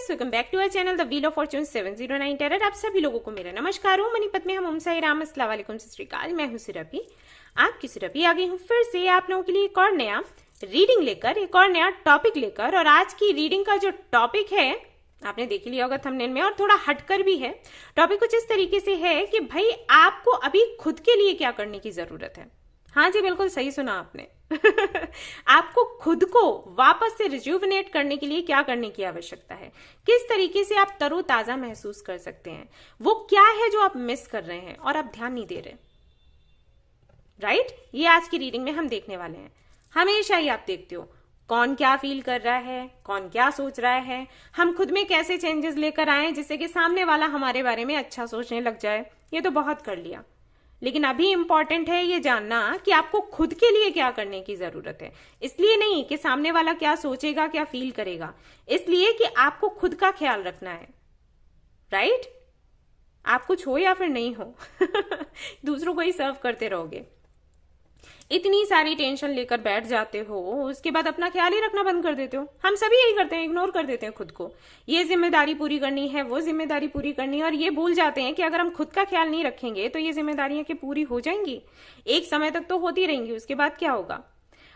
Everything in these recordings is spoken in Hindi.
Guys, welcome back to our channel the wheel of fortune 709 terror. आप सभी लोगों को मेरा नमस्कार हो। मनीपत में हम ओम साई राम, अस्सलाम वालेकुम, सत श्री अकाल। मैं हूं सुरभि, आपकी सुरभि आ गई हूं फिर से आप लोगों के लिए एक और नया रीडिंग लेकर, एक और नया टॉपिक लेकर। और आज की रीडिंग का जो टॉपिक है आपने देख लिया होगा थंबनेल में, और थोड़ा हटकर भी है। टॉपिक कुछ इस तरीके से है कि भाई आपको अभी खुद के लिए क्या करने की जरूरत है। हाँ जी, बिल्कुल सही सुना आपने। आपको खुद को वापस से रिज्यूवनेट करने के लिए क्या करने की आवश्यकता है, किस तरीके से आप तरोताजा महसूस कर सकते हैं, वो क्या है जो आप मिस कर रहे हैं और आप ध्यान नहीं दे रहे। राइट, ये आज की रीडिंग में हम देखने वाले हैं। हमेशा ही आप देखते हो कौन क्या फील कर रहा है, कौन क्या सोच रहा है, हम खुद में कैसे चेंजेस लेकर आए जिससे कि सामने वाला हमारे बारे में अच्छा सोचने लग जाए। ये तो बहुत कर लिया, लेकिन अभी इंपॉर्टेंट है ये जानना कि आपको खुद के लिए क्या करने की जरूरत है। इसलिए नहीं कि सामने वाला क्या सोचेगा, क्या फील करेगा, इसलिए कि आपको खुद का ख्याल रखना है। राइट, आप कुछ हो या फिर नहीं हो दूसरों को ही सर्व करते रहोगे। इतनी सारी टेंशन लेकर बैठ जाते हो, उसके बाद अपना ख्याल ही रखना बंद कर देते हो। हम सभी यही करते हैं, इग्नोर कर देते हैं खुद को। ये जिम्मेदारी पूरी करनी है, वो जिम्मेदारी पूरी करनी है, और ये भूल जाते हैं कि अगर हम खुद का ख्याल नहीं रखेंगे तो ये जिम्मेदारियां क्या पूरी हो जाएंगी? एक समय तक तो होती रहेंगी, उसके बाद क्या होगा?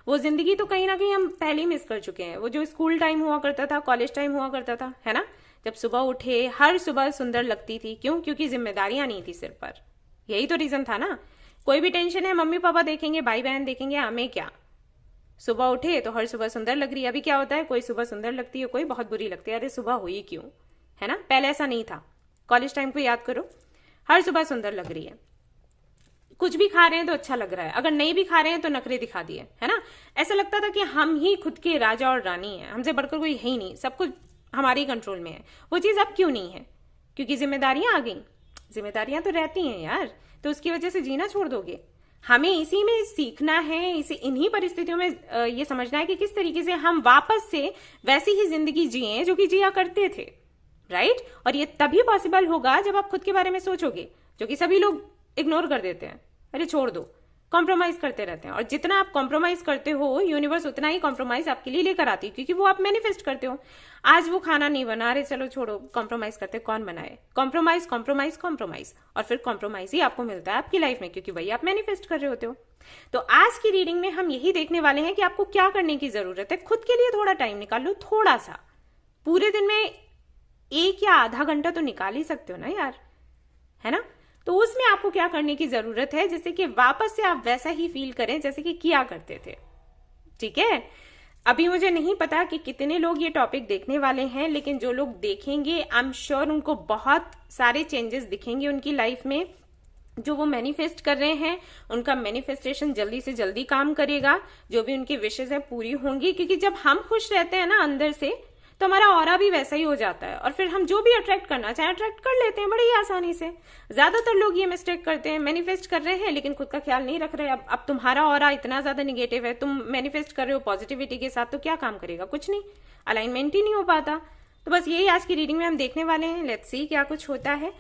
वो जिंदगी तो कहीं ना कहीं हम पहले ही मिस कर चुके हैं। वो जो स्कूल टाइम हुआ करता था, कॉलेज टाइम हुआ करता था, है ना, जब सुबह उठे हर सुबह सुंदर लगती थी। क्यों? क्योंकि जिम्मेदारियां नहीं थी सिर पर। यही तो रीजन था ना। कोई भी टेंशन है, मम्मी पापा देखेंगे, भाई बहन देखेंगे, हमें क्या। सुबह उठे तो हर सुबह सुंदर लग रही है। अभी क्या होता है, कोई सुबह सुंदर लगती है, कोई बहुत बुरी लगती है। अरे सुबह हुई क्यों, है ना। पहले ऐसा नहीं था। कॉलेज टाइम को याद करो, हर सुबह सुंदर लग रही है। कुछ भी खा रहे हैं तो अच्छा लग रहा है, अगर नहीं भी खा रहे हैं तो नखरे दिखा दिए, है ना। ऐसा लगता था कि हम ही खुद के राजा और रानी हैं, हमसे बढ़कर कोई है ही नहीं, सब कुछ हमारे ही कंट्रोल में है। वो चीज अब क्यों नहीं है? क्योंकि जिम्मेदारियां आ गई। जिम्मेदारियां तो रहती हैं यार, तो उसकी वजह से जीना छोड़ दोगे? हमें इसी में सीखना है, इसे इन्हीं परिस्थितियों में ये समझना है कि किस तरीके से हम वापस से वैसी ही जिंदगी जिए जो कि जिया करते थे। राइट, और ये तभी पॉसिबल होगा जब आप खुद के बारे में सोचोगे, जो कि सभी लोग इग्नोर कर देते हैं। अरे छोड़ दो, कॉम्प्रोमाइज करते रहते हैं, और जितना आप कॉम्प्रोमाइज करते हो यूनिवर्स उतना ही कॉम्प्रोमाइज आपके लिए लेकर आती है, क्योंकि वो आप मैनिफेस्ट करते हो। आज वो खाना नहीं बना रहे, चलो छोड़ो, कॉम्प्रोमाइज करते, कौन बनाए? कॉम्प्रोमाइज कॉम्प्रोमाइज कॉम्प्रोमाइज, और फिर कॉम्प्रोमाइज ही आपको मिलता है आपकी लाइफ में, क्योंकि वही आप मैनिफेस्ट कर रहे होते हो। तो आज की रीडिंग में हम यही देखने वाले हैं कि आपको क्या करने की जरूरत है। खुद के लिए थोड़ा टाइम निकाल लो, थोड़ा सा। पूरे दिन में 1 या आधा घंटा तो निकाल ही सकते हो ना यार, है ना। तो उसमें आपको क्या करने की जरूरत है जिससे कि वापस से आप वैसा ही फील करें जैसे कि किया करते थे। ठीक है, अभी मुझे नहीं पता कि कितने लोग ये टॉपिक देखने वाले हैं, लेकिन जो लोग देखेंगे आई एम श्योर उनको बहुत सारे चेंजेस दिखेंगे उनकी लाइफ में। जो वो मैनिफेस्ट कर रहे हैं उनका मैनिफेस्टेशन जल्दी से जल्दी काम करेगा, जो भी उनकी विशेष है पूरी होंगी। क्योंकि जब हम खुश रहते हैं ना अंदर से, तो हमारा ऑरा भी वैसा ही हो जाता है, और फिर हम जो भी अट्रैक्ट करना चाहें अट्रैक्ट कर लेते हैं बड़ी आसानी से। ज्यादातर लोग ये मिस्टेक करते हैं, मैनिफेस्ट कर रहे हैं लेकिन खुद का ख्याल नहीं रख रहे। अब तुम्हारा ऑरा इतना ज्यादा निगेटिव है, तुम मैनिफेस्ट कर रहे हो पॉजिटिविटी के साथ, तो क्या काम करेगा? कुछ नहीं, अलाइनमेंट ही नहीं हो पाता। तो बस यही आज की रीडिंग में हम देखने वाले हैं। लेट्स सी क्या कुछ होता है।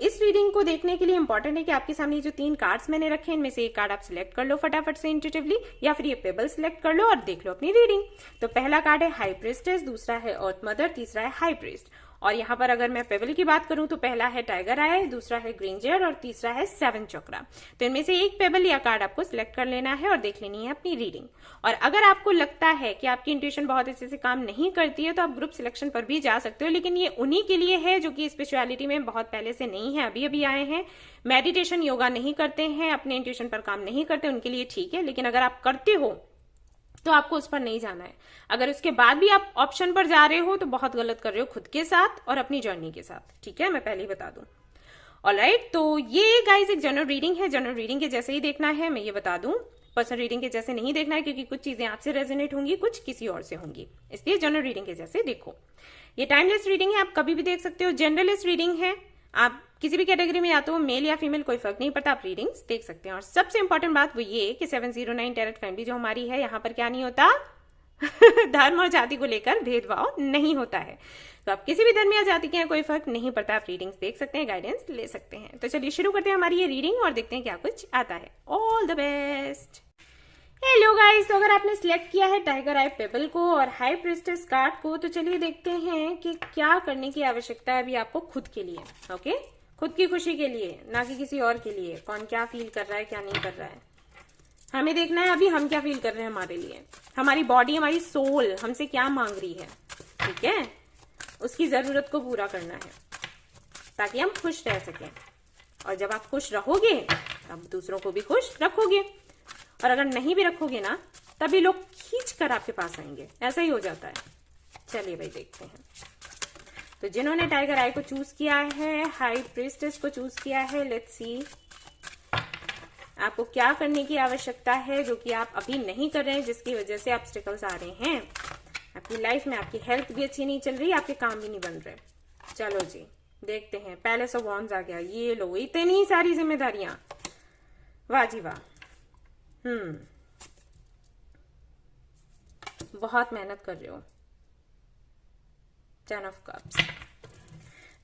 इस रीडिंग को देखने के लिए इंपॉर्टेंट है कि आपके सामने जो 3 कार्ड्स मैंने रखे हैं, इनमें से एक कार्ड आप सिलेक्ट कर लो फटाफट से इंट्यूटिवली, या फिर ये पेबल सिलेक्ट कर लो और देख लो अपनी रीडिंग। तो पहला कार्ड है हाई प्रिस्टेस, दूसरा है अर्थ मदर, तीसरा है हाई प्रिस्ट। और यहाँ पर अगर मैं पेबल की बात करूं तो पहला है टाइगर आई, दूसरा है ग्रीन जेयर और तीसरा है 7 चक्रा। तो इनमें से एक पेबल या कार्ड आपको सिलेक्ट कर लेना है और देख लेनी है अपनी रीडिंग। और अगर आपको लगता है कि आपकी इंट्यूशन बहुत अच्छे से काम नहीं करती है तो आप ग्रुप सिलेक्शन पर भी जा सकते हो, लेकिन ये उन्हीं के लिए है जो कि स्पिरिचुअलिटी में बहुत पहले से नहीं है, अभी अभी आए हैं, मेडिटेशन योगा नहीं करते हैं, अपने इंट्यूशन पर काम नहीं करते, उनके लिए ठीक है। लेकिन अगर आप करते हो तो आपको उस पर नहीं जाना है। अगर उसके बाद भी आप ऑप्शन पर जा रहे हो तो बहुत गलत कर रहे हो खुद के साथ और अपनी जर्नी के साथ। ठीक है, मैं पहले ही बता दूं। ऑलराइट, तो ये गाइस एक जनरल रीडिंग है। जनरल रीडिंग के जैसे ही देखना है, मैं ये बता दूं। पर्सनल रीडिंग के जैसे नहीं देखना है, क्योंकि कुछ चीजें आपसे रेजोनेट होंगी, कुछ किसी और से होंगी, इसलिए जनरल रीडिंग के जैसे देखो। ये टाइमलेस रीडिंग है, आप कभी भी देख सकते हो। जनरलिस्ट रीडिंग है, आप किसी भी कैटेगरी में या तो मेल या फीमेल कोई फर्क नहीं पड़ता, आप रीडिंग्स देख सकते हैं। और सबसे इंपॉर्टेंट बात वो ये कि 709 टेरर फैमिली जो हमारी है, यहाँ पर क्या नहीं होता धर्म और जाति को लेकर भेदभाव नहीं होता है। तो आप किसी भी धर्म या जाति के हैं, कोई फर्क नहीं पड़ता, आप रीडिंग्स देख सकते हैं, गाइडेंस ले सकते हैं। तो चलिए शुरू करते हैं हमारी ये रीडिंग और देखते हैं क्या कुछ आता है। All the best. Hello guys, तो अगर आपने सिलेक्ट किया है टाइगर आई पेबल को और हाई प्रिस्टेस कार्ड को, तो चलिए देखते हैं कि क्या करने की आवश्यकता है अभी आपको खुद के लिए। ओके, खुद की खुशी के लिए, ना कि किसी और के लिए। कौन क्या फील कर रहा है, क्या नहीं कर रहा है, हमें देखना है अभी हम क्या फील कर रहे हैं हमारे लिए। हमारी बॉडी, हमारी सोल हमसे क्या मांग रही है, ठीक है, उसकी जरूरत को पूरा करना है ताकि हम खुश रह सकें। और जब आप खुश रहोगे तब दूसरों को भी खुश रखोगे, और अगर नहीं भी रखोगे ना, तभी लोग खींच कर आपके पास आएंगे। ऐसा ही हो जाता है। चलिए भाई देखते हैं। तो जिन्होंने टाइगर आई को चूज किया है, हाई प्रिस्टेस को चूज किया है, लेट्स सी आपको क्या करने की आवश्यकता है जो कि आप अभी नहीं कर रहे हैं, जिसकी वजह से ऑब्स्टिकल्स आ रहे हैं आपकी लाइफ में। आपकी हेल्थ भी अच्छी नहीं चल रही, आपके काम भी नहीं बन रहे। चलो जी देखते हैं। पैलेस ऑफ वॉन्ड्स आ गया। ये लो, इतनी सारी जिम्मेदारियां, वाह जी वाह। बहुत मेहनत कर रहे हो। 10 ऑफ कप्स।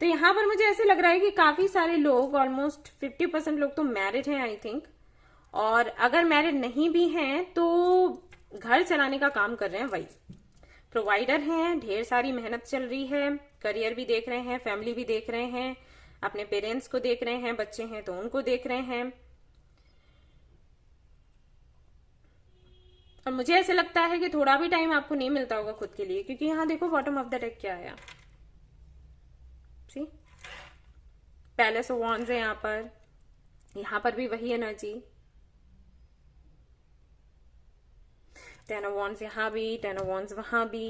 तो यहां पर मुझे ऐसे लग रहा है कि काफी सारे लोग, ऑलमोस्ट 50% लोग तो मैरिड हैं आई थिंक, और अगर मैरिड नहीं भी हैं तो घर चलाने का काम कर रहे हैं, वही प्रोवाइडर हैं। ढेर सारी मेहनत चल रही है, करियर भी देख रहे हैं, फैमिली भी देख रहे हैं, अपने पेरेंट्स को देख रहे हैं, बच्चे हैं तो उनको देख रहे हैं। और मुझे ऐसे लगता है कि थोड़ा भी टाइम आपको नहीं मिलता होगा खुद के लिए, क्योंकि यहां देखो बॉटम ऑफ द डेक क्या आया, सी पैलेस ऑफ वॉन्ड्स है यहां पर भी वही एनर्जी। 10 ऑफ वॉन्ड्स यहां भी, 10 ऑफ वॉन्ड्स वहां भी।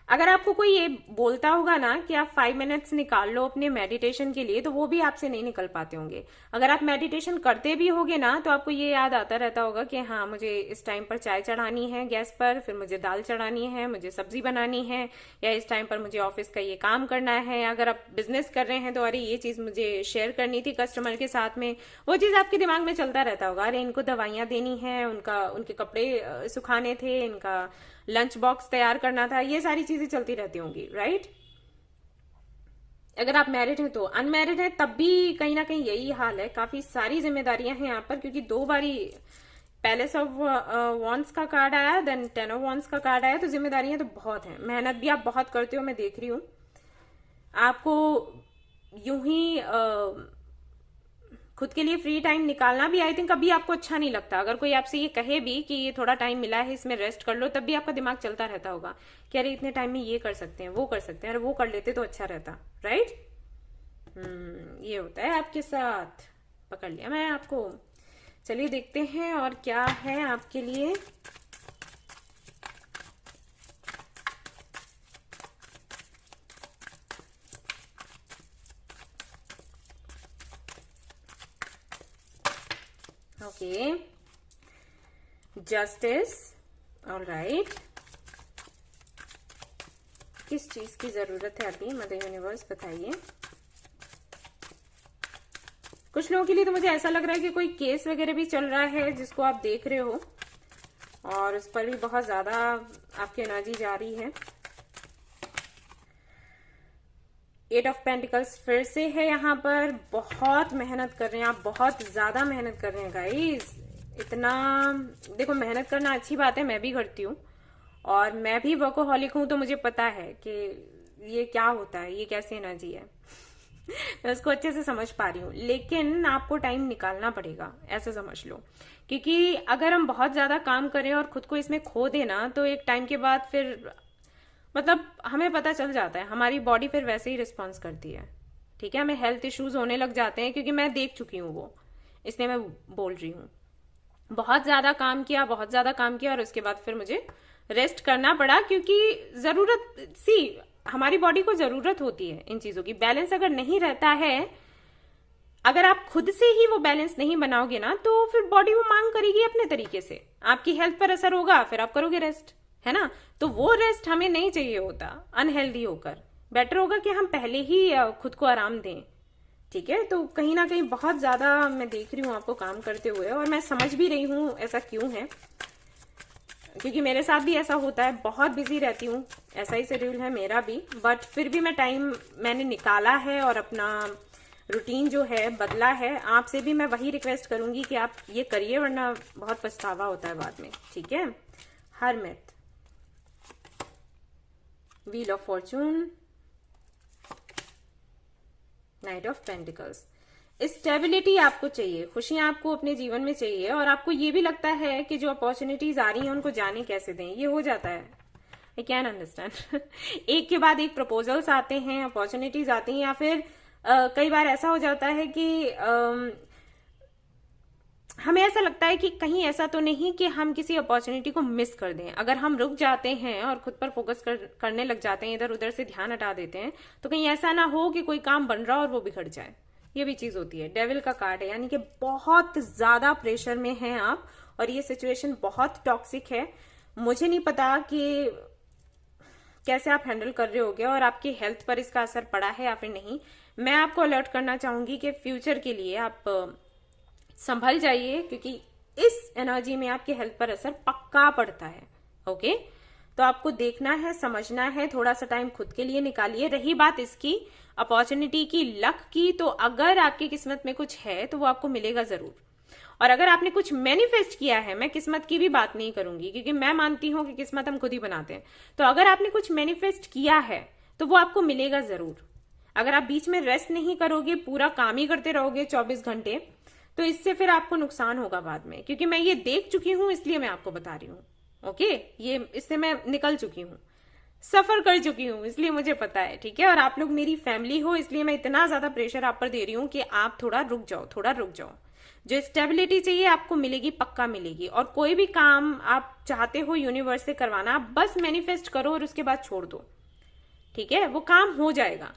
अगर आपको कोई ये बोलता होगा ना कि आप 5 मिनट्स निकाल लो अपने मेडिटेशन के लिए, तो वो भी आपसे नहीं निकल पाते होंगे। अगर आप मेडिटेशन करते भी होगे ना, तो आपको ये याद आता रहता होगा कि हाँ मुझे इस टाइम पर चाय चढ़ानी है गैस पर, फिर मुझे दाल चढ़ानी है, मुझे सब्जी बनानी है, या इस टाइम पर मुझे ऑफिस का ये काम करना है। अगर आप बिजनेस कर रहे हैं तो अरे ये चीज मुझे शेयर करनी थी कस्टमर के साथ में, वो चीज आपके दिमाग में चलता रहता होगा। अरे इनको दवाइयां देनी है, उनके कपड़े सुखाने थे, इनका लंच बॉक्स तैयार करना था, ये सारी चीजें चलती रहती होंगी, राइट। अगर आप मैरिड हैं तो, अनमैरिड हैं तब भी कहीं ना कहीं यही हाल है। काफी सारी जिम्मेदारियां हैं यहाँ पर, क्योंकि 2 बारी पैलेस ऑफ वॉन्ड्स का कार्ड आया, देन 10 ऑफ वॉन्ड्स का कार्ड आया, तो जिम्मेदारियां तो बहुत हैं। मेहनत भी आप बहुत करते हो, मैं देख रही हूं आपको। यूं ही खुद के लिए फ्री टाइम निकालना भी आई थिंक अभी आपको अच्छा नहीं लगता। अगर कोई आपसे ये कहे भी कि ये थोड़ा टाइम मिला है, इसमें रेस्ट कर लो, तब भी आपका दिमाग चलता रहता होगा कि अरे इतने टाइम में ये कर सकते हैं, वो कर सकते हैं, अरे वो कर लेते तो अच्छा रहता, राइट। ये होता है आपके साथ। पकड़ लिया मैं आपको। चलिए देखते हैं और क्या है आपके लिए। Okay, justice, alright. किस चीज की जरूरत है अभी, मदर यूनिवर्स बताइए। कुछ लोगों के लिए तो मुझे ऐसा लग रहा है कि कोई केस वगैरह भी चल रहा है जिसको आप देख रहे हो, और उस पर भी बहुत ज्यादा आपकी एनर्जी जा रही है। 8 ऑफ पेंटिकल्स फिर से है यहाँ पर। बहुत मेहनत कर रहे हैं आप, बहुत ज्यादा मेहनत कर रहे हैं गाइस। इतना देखो, मेहनत करना अच्छी बात है, मैं भी करती हूँ, और मैं भी वर्कोहॉलिक हूँ, तो मुझे पता है कि ये क्या होता है, ये कैसी एनर्जी है। मैं उसको अच्छे से समझ पा रही हूँ, लेकिन आपको टाइम निकालना पड़ेगा, ऐसे समझ लो। क्योंकि अगर हम बहुत ज्यादा काम करें और खुद को इसमें खो देना, तो एक टाइम के बाद फिर मतलब हमें पता चल जाता है, हमारी बॉडी फिर वैसे ही रिस्पॉन्स करती है, ठीक है। हमें हेल्थ इश्यूज होने लग जाते हैं, क्योंकि मैं देख चुकी हूँ वो, इसलिए मैं बोल रही हूँ। बहुत ज्यादा काम किया, बहुत ज्यादा काम किया, और उसके बाद फिर मुझे रेस्ट करना पड़ा, क्योंकि जरूरत हमारी बॉडी को जरूरत होती है इन चीजों की। बैलेंस अगर नहीं रहता है, अगर आप खुद से ही वो बैलेंस नहीं बनाओगे ना, तो फिर बॉडी वो मांग करेगी अपने तरीके से, आपकी हेल्थ पर असर होगा, फिर आप करोगे रेस्ट, है ना। तो वो रेस्ट हमें नहीं चाहिए होता अनहेल्दी होकर। बेटर होगा कि हम पहले ही खुद को आराम दें, ठीक है। तो कहीं ना कहीं बहुत ज्यादा मैं देख रही हूँ आपको काम करते हुए, और मैं समझ भी रही हूँ ऐसा क्यों है, क्योंकि मेरे साथ भी ऐसा होता है। बहुत बिजी रहती हूँ, ऐसा ही शेड्यूल है मेरा भी, बट फिर भी मैंने निकाला है और अपना रूटीन जो है बदला है। आपसे भी मैं वही रिक्वेस्ट करूंगी कि आप ये करिए, वरना बहुत पछतावा होता है बाद में, ठीक है। Hermit, wheel of Fortune, night of pentacles. Stability आपको चाहिए, खुशियां आपको अपने जीवन में चाहिए, और आपको ये भी लगता है कि जो अपॉर्चुनिटीज आ रही हैं उनको जाने कैसे दें। ये हो जाता है, आई कैन अंडरस्टैंड। एक के बाद एक प्रपोजल्स आते हैं, अपॉर्चुनिटीज आती हैं, या फिर कई बार ऐसा हो जाता है कि हमें ऐसा लगता है कि कहीं ऐसा तो नहीं कि हम किसी अपॉर्चुनिटी को मिस कर दें। अगर हम रुक जाते हैं और खुद पर फोकस करने लग जाते हैं, इधर उधर से ध्यान हटा देते हैं, तो कहीं ऐसा ना हो कि कोई काम बन रहा हो और वो बिगड़ जाए। ये भी चीज होती है। डेविल का कार्ड है, यानी कि बहुत ज्यादा प्रेशर में हैं आप, और ये सिचुएशन बहुत टॉक्सिक है। मुझे नहीं पता कि कैसे आप हैंडल कर रहे होगे और आपकी हेल्थ पर इसका असर पड़ा है या फिर नहीं। मैं आपको अलर्ट करना चाहूंगी कि फ्यूचर के लिए आप संभल जाइए, क्योंकि इस एनर्जी में आपकी हेल्थ पर असर पक्का पड़ता है। ओके, तो आपको देखना है, समझना है, थोड़ा सा टाइम खुद के लिए निकालिए। रही बात इसकी अपॉर्चुनिटी की, लक की, तो अगर आपकी किस्मत में कुछ है तो वो आपको मिलेगा जरूर। और अगर आपने कुछ मैनिफेस्ट किया है, मैं किस्मत की भी बात नहीं करूंगी, क्योंकि मैं मानती हूं कि किस्मत हम खुद ही बनाते हैं। तो अगर आपने कुछ मैनिफेस्ट किया है तो वो आपको मिलेगा जरूर। अगर आप बीच में रेस्ट नहीं करोगे, पूरा काम ही करते रहोगे 24 घंटे, तो इससे फिर आपको नुकसान होगा बाद में। क्योंकि मैं ये देख चुकी हूं, इसलिए मैं आपको बता रही हूं। ओके, ये इससे मैं निकल चुकी हूं, सफर कर चुकी हूं, इसलिए मुझे पता है, ठीक है। और आप लोग मेरी फैमिली हो, इसलिए मैं इतना ज्यादा प्रेशर आप पर दे रही हूं कि आप थोड़ा रुक जाओ, थोड़ा रुक जाओ। जो स्टेबिलिटी चाहिए आपको मिलेगी, पक्का मिलेगी। और कोई भी काम आप चाहते हो यूनिवर्स से करवाना, आप बस मैनिफेस्ट करो और उसके बाद छोड़ दो, ठीक है। वो काम हो जाएगा,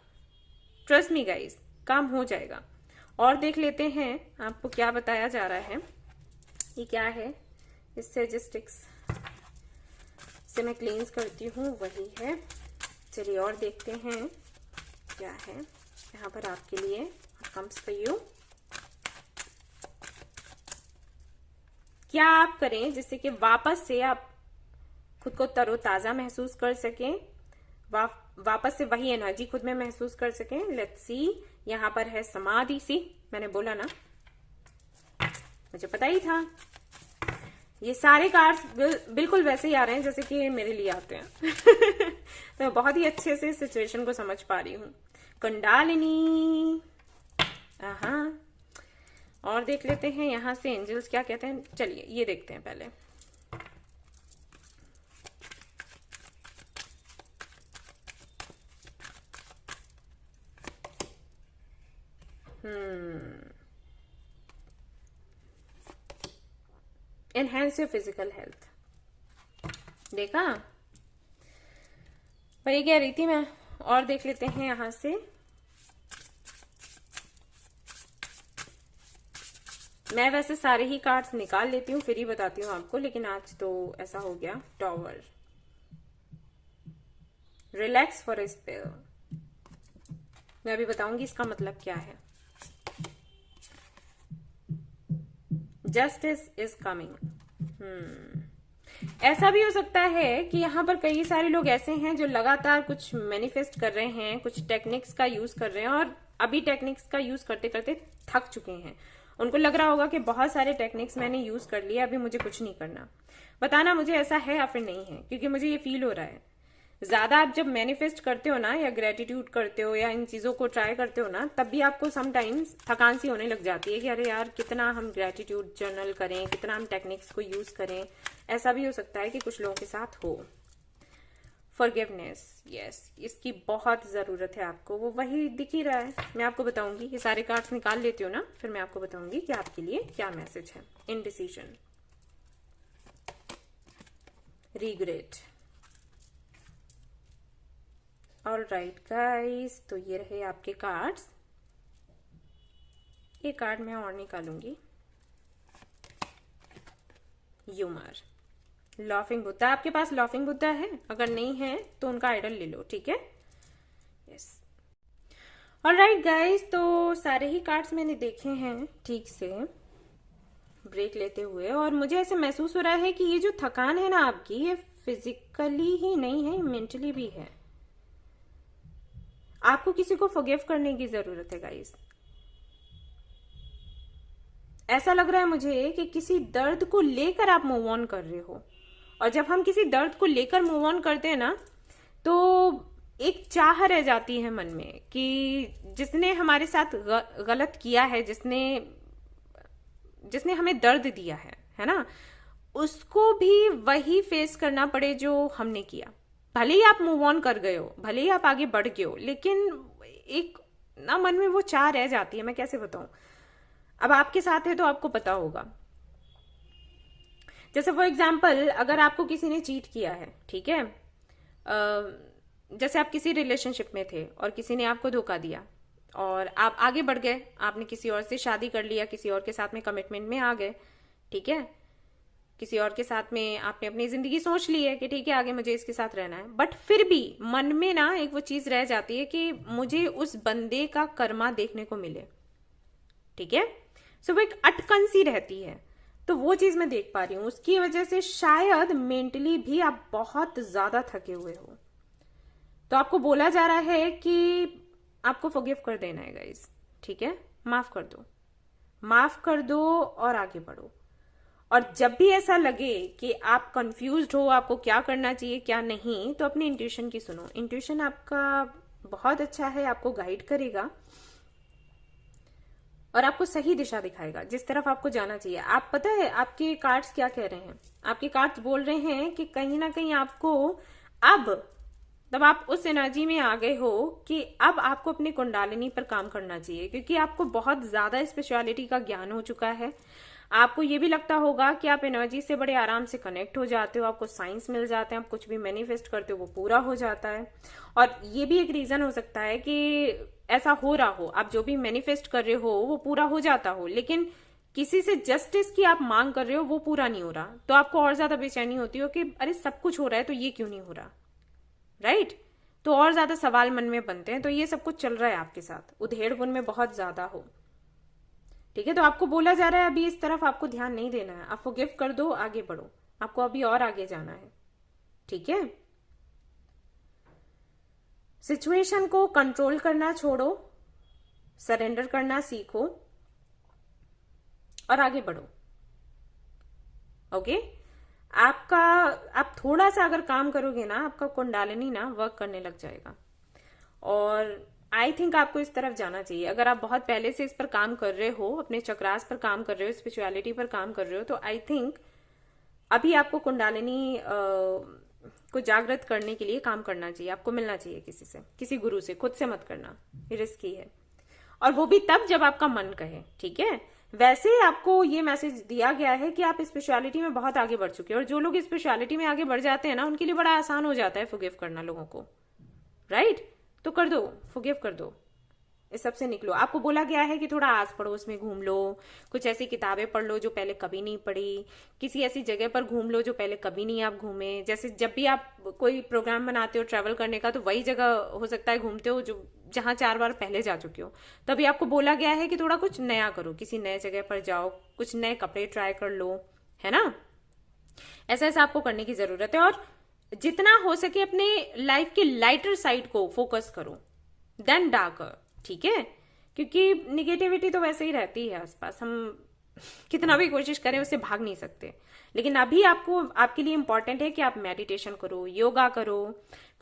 ट्रस्ट मी गाइस, काम हो जाएगा। और देख लेते हैं आपको क्या बताया जा रहा है। ये क्या है, इस सजेस्टिक्स से मैं क्लींस करती हूँ, वही है। चलिए और देखते हैं क्या है यहाँ पर आपके लिए। Comes for you. क्या आप करें जिससे कि वापस से आप खुद को तरोताजा महसूस कर सकें, वापस से वही एनर्जी खुद में महसूस कर सकें। लेट्स सी, यहाँ पर है समाधि सी, मैंने बोला ना, मुझे पता ही था। ये सारे कार्ड्स बिल्कुल वैसे ही आ रहे हैं जैसे कि मेरे लिए आते हैं। तो बहुत ही अच्छे से सिचुएशन को समझ पा रही हूँ। कुंडालिनी, और देख लेते हैं यहाँ से एंजल्स क्या कहते हैं। चलिए ये देखते हैं पहले। एनहेंस योर फिजिकल हेल्थ, देखा, पर ये कह रही थी मैं। और देख लेते हैं यहां से। मैं वैसे सारे ही कार्ड्स निकाल लेती हूँ, फिर ही बताती हूँ आपको, लेकिन आज तो ऐसा हो गया। Tower, relax for a spell. मैं अभी बताऊंगी इसका मतलब क्या है। Justice is coming. ऐसा भी हो सकता है कि यहाँ पर कई सारे लोग ऐसे हैं जो लगातार कुछ मैनिफेस्ट कर रहे हैं, कुछ टेक्निक्स का यूज कर रहे हैं, और अभी टेक्निक्स का यूज करते करते थक चुके हैं। उनको लग रहा होगा कि बहुत सारे टेक्निक्स मैंने यूज कर लिए, अभी मुझे कुछ नहीं करना। बताना मुझे ऐसा है या फिर नहीं है, क्योंकि मुझे ये फील हो रहा है। ज्यादा आप जब मैनिफेस्ट करते हो ना, या ग्रेटिट्यूड करते हो, या इन चीजों को ट्राई करते हो ना, तब भी आपको समटाइम्स थकान सी होने लग जाती है कि अरे यार कितना हम ग्रेटिट्यूड जर्नल करें, कितना हम टेक्निक्स को यूज करें। ऐसा भी हो सकता है कि कुछ लोगों के साथ हो। फॉरगिवनेस, यस, इसकी बहुत जरूरत है आपको। वो वही दिख ही रहा है, मैं आपको बताऊंगी। ये सारे कार्ड्स निकाल लेती हूँ ना, फिर मैं आपको बताऊंगी कि आपके लिए क्या मैसेज है। Indecision, regret. ऑलराइट गाइस, तो ये रहे आपके कार्ड्स। ये कार्ड मैं और निकालूंगी। Humour, laughing Buddha. आपके पास लॉफिंग बुद्धा है? अगर नहीं है तो उनका आइडल ले लो, ठीक है। यस, ऑलराइट गाइस, तो सारे ही कार्ड्स मैंने देखे हैं ठीक से, ब्रेक लेते हुए। और मुझे ऐसे महसूस हो रहा है कि ये जो थकान है ना आपकी, ये फिजिकली ही नहीं है, मेंटली भी है। आपको किसी को फॉरगिव करने की जरूरत है गाइस। ऐसा लग रहा है मुझे कि किसी दर्द को लेकर आप मूव ऑन कर रहे हो। और जब हम किसी दर्द को लेकर मूव ऑन करते हैं ना, तो एक चाह रह जाती है मन में कि जिसने हमारे साथ गलत किया है, जिसने जिसने हमें दर्द दिया है ना, उसको भी वही फेस करना पड़े जो हमने किया। भले ही आप मूव ऑन कर गए हो, भले ही आप आगे बढ़ गए हो, लेकिन एक ना मन में वो चाह रह जाती है। मैं कैसे बताऊं, अब आपके साथ है तो आपको पता होगा। जैसे फॉर एग्जाम्पल, अगर आपको किसी ने चीट किया है, ठीक है, जैसे आप किसी रिलेशनशिप में थे और किसी ने आपको धोखा दिया और आप आगे बढ़ गए, आपने किसी और से शादी कर लिया, किसी और के साथ में कमिटमेंट में आ गए, ठीक है, किसी और के साथ में आपने अपनी जिंदगी सोच ली है कि ठीक है आगे मुझे इसके साथ रहना है, बट फिर भी मन में ना एक वो चीज रह जाती है कि मुझे उस बंदे का कर्मा देखने को मिले, ठीक है। सो वो एक अटकन सी रहती है। तो वो चीज मैं देख पा रही हूं, उसकी वजह से शायद मेंटली भी आप बहुत ज्यादा थके हुए हो। तो आपको बोला जा रहा है कि आपको फॉरगिव कर देना है गाइस, ठीक है, माफ कर दो, माफ कर दो और आगे बढ़ो। और जब भी ऐसा लगे कि आप कंफ्यूज्ड हो, आपको क्या करना चाहिए क्या नहीं, तो अपने इंट्यूशन की सुनो। इंट्यूशन आपका बहुत अच्छा है, आपको गाइड करेगा और आपको सही दिशा दिखाएगा जिस तरफ आपको जाना चाहिए। आप पता है आपके कार्ड्स क्या कह रहे हैं, आपके कार्ड्स बोल रहे हैं कि कहीं ना कहीं आपको अब, तब आप उस एनर्जी में आ गए हो कि अब आपको अपनी कुंडलिनी पर काम करना चाहिए, क्योंकि आपको बहुत ज्यादा स्पिरिचुअलिटी का ज्ञान हो चुका है। आपको ये भी लगता होगा कि आप एनर्जी से बड़े आराम से कनेक्ट हो जाते हो, आपको साइंस मिल जाते हैं, आप कुछ भी मैनिफेस्ट करते हो वो पूरा हो जाता है। और ये भी एक रीजन हो सकता है कि ऐसा हो रहा हो, आप जो भी मैनिफेस्ट कर रहे हो वो पूरा हो जाता हो, लेकिन किसी से जस्टिस की आप मांग कर रहे हो वो पूरा नहीं हो रहा, तो आपको और ज्यादा बेचैनी होती हो कि अरे सब कुछ हो रहा है तो ये क्यों नहीं हो रहा, राइट। तो और ज्यादा सवाल मन में बनते हैं। तो ये सब कुछ चल रहा है आपके साथ, उधेड़बुन में बहुत ज्यादा हो, ठीक है। तो आपको बोला जा रहा है अभी इस तरफ आपको ध्यान नहीं देना है, आप फॉरगिव कर दो, आगे बढ़ो, आपको अभी और आगे जाना है, ठीक है। सिचुएशन को कंट्रोल करना छोड़ो, सरेंडर करना सीखो और आगे बढ़ो, ओके। आपका, आप थोड़ा सा अगर काम करोगे ना, आपका कुंडलिनी ना वर्क करने लग जाएगा। और आई थिंक आपको इस तरफ जाना चाहिए। अगर आप बहुत पहले से इस पर काम कर रहे हो, अपने चक्रास पर काम कर रहे हो, स्पिरिचुअलिटी पर काम कर रहे हो, तो आई थिंक अभी आपको कुंडलिनी को जागृत करने के लिए काम करना चाहिए। आपको मिलना चाहिए किसी से, किसी गुरु से, खुद से मत करना, ये रिस्की है। और वो भी तब जब आपका मन कहे, ठीक है। वैसे आपको ये मैसेज दिया गया है कि आप स्पिरिचुअलिटी में बहुत आगे बढ़ चुके हैं, और जो लोग स्पिरिचुअलिटी में आगे बढ़ जाते हैं ना, उनके लिए बड़ा आसान हो जाता है फॉरगिव करना लोगों को, राइट। तो कर दो, फॉरगिव कर दो, इस सब से निकलो। आपको बोला गया है कि थोड़ा आस पड़ोस में घूम लो, कुछ ऐसी किताबें पढ़ लो जो पहले कभी नहीं पढ़ी, किसी ऐसी जगह पर घूम लो जो पहले कभी नहीं आप घूमे। जैसे जब भी आप कोई प्रोग्राम बनाते हो ट्रैवल करने का, तो वही जगह हो सकता है घूमते हो जो जहां 4 बार पहले जा चुके हो। तभी आपको बोला गया है कि थोड़ा कुछ नया करो, किसी नए जगह पर जाओ, कुछ नए कपड़े ट्राई कर लो, है ना। ऐसा ऐसा आपको करने की जरूरत है। और जितना हो सके अपने लाइफ के लाइटर साइड को फोकस करो देन डार्कर, ठीक है। क्योंकि निगेटिविटी तो वैसे ही रहती है आसपास, हम कितना भी कोशिश करें उससे भाग नहीं सकते। लेकिन अभी आपको, आपके लिए इंपॉर्टेंट है कि आप मेडिटेशन करो, योगा करो,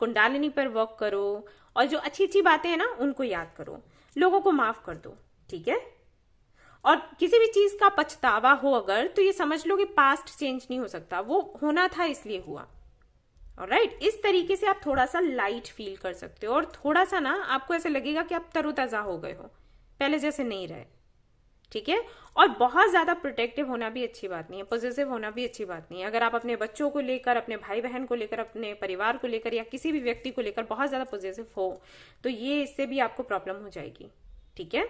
कुंडलिनी पर वर्क करो, और जो अच्छी अच्छी बातें हैं ना उनको याद करो, लोगों को माफ कर दो, ठीक है। और किसी भी चीज का पछतावा हो अगर, तो ये समझ लो कि पास्ट चेंज नहीं हो सकता, वो होना था इसलिए हुआ, ऑलराइट। इस तरीके से आप थोड़ा सा लाइट फील कर सकते हो, और थोड़ा सा ना आपको ऐसे लगेगा कि आप तरोताजा हो गए हो, पहले जैसे नहीं रहे, ठीक है। और बहुत ज्यादा प्रोटेक्टिव होना भी अच्छी बात नहीं है, पॉजिटिव होना भी अच्छी बात नहीं है। अगर आप अपने बच्चों को लेकर, अपने भाई बहन को लेकर, अपने परिवार को लेकर, या किसी भी व्यक्ति को लेकर बहुत ज्यादा पॉजिटिव हो, तो ये इससे भी आपको प्रॉब्लम हो जाएगी, ठीक है।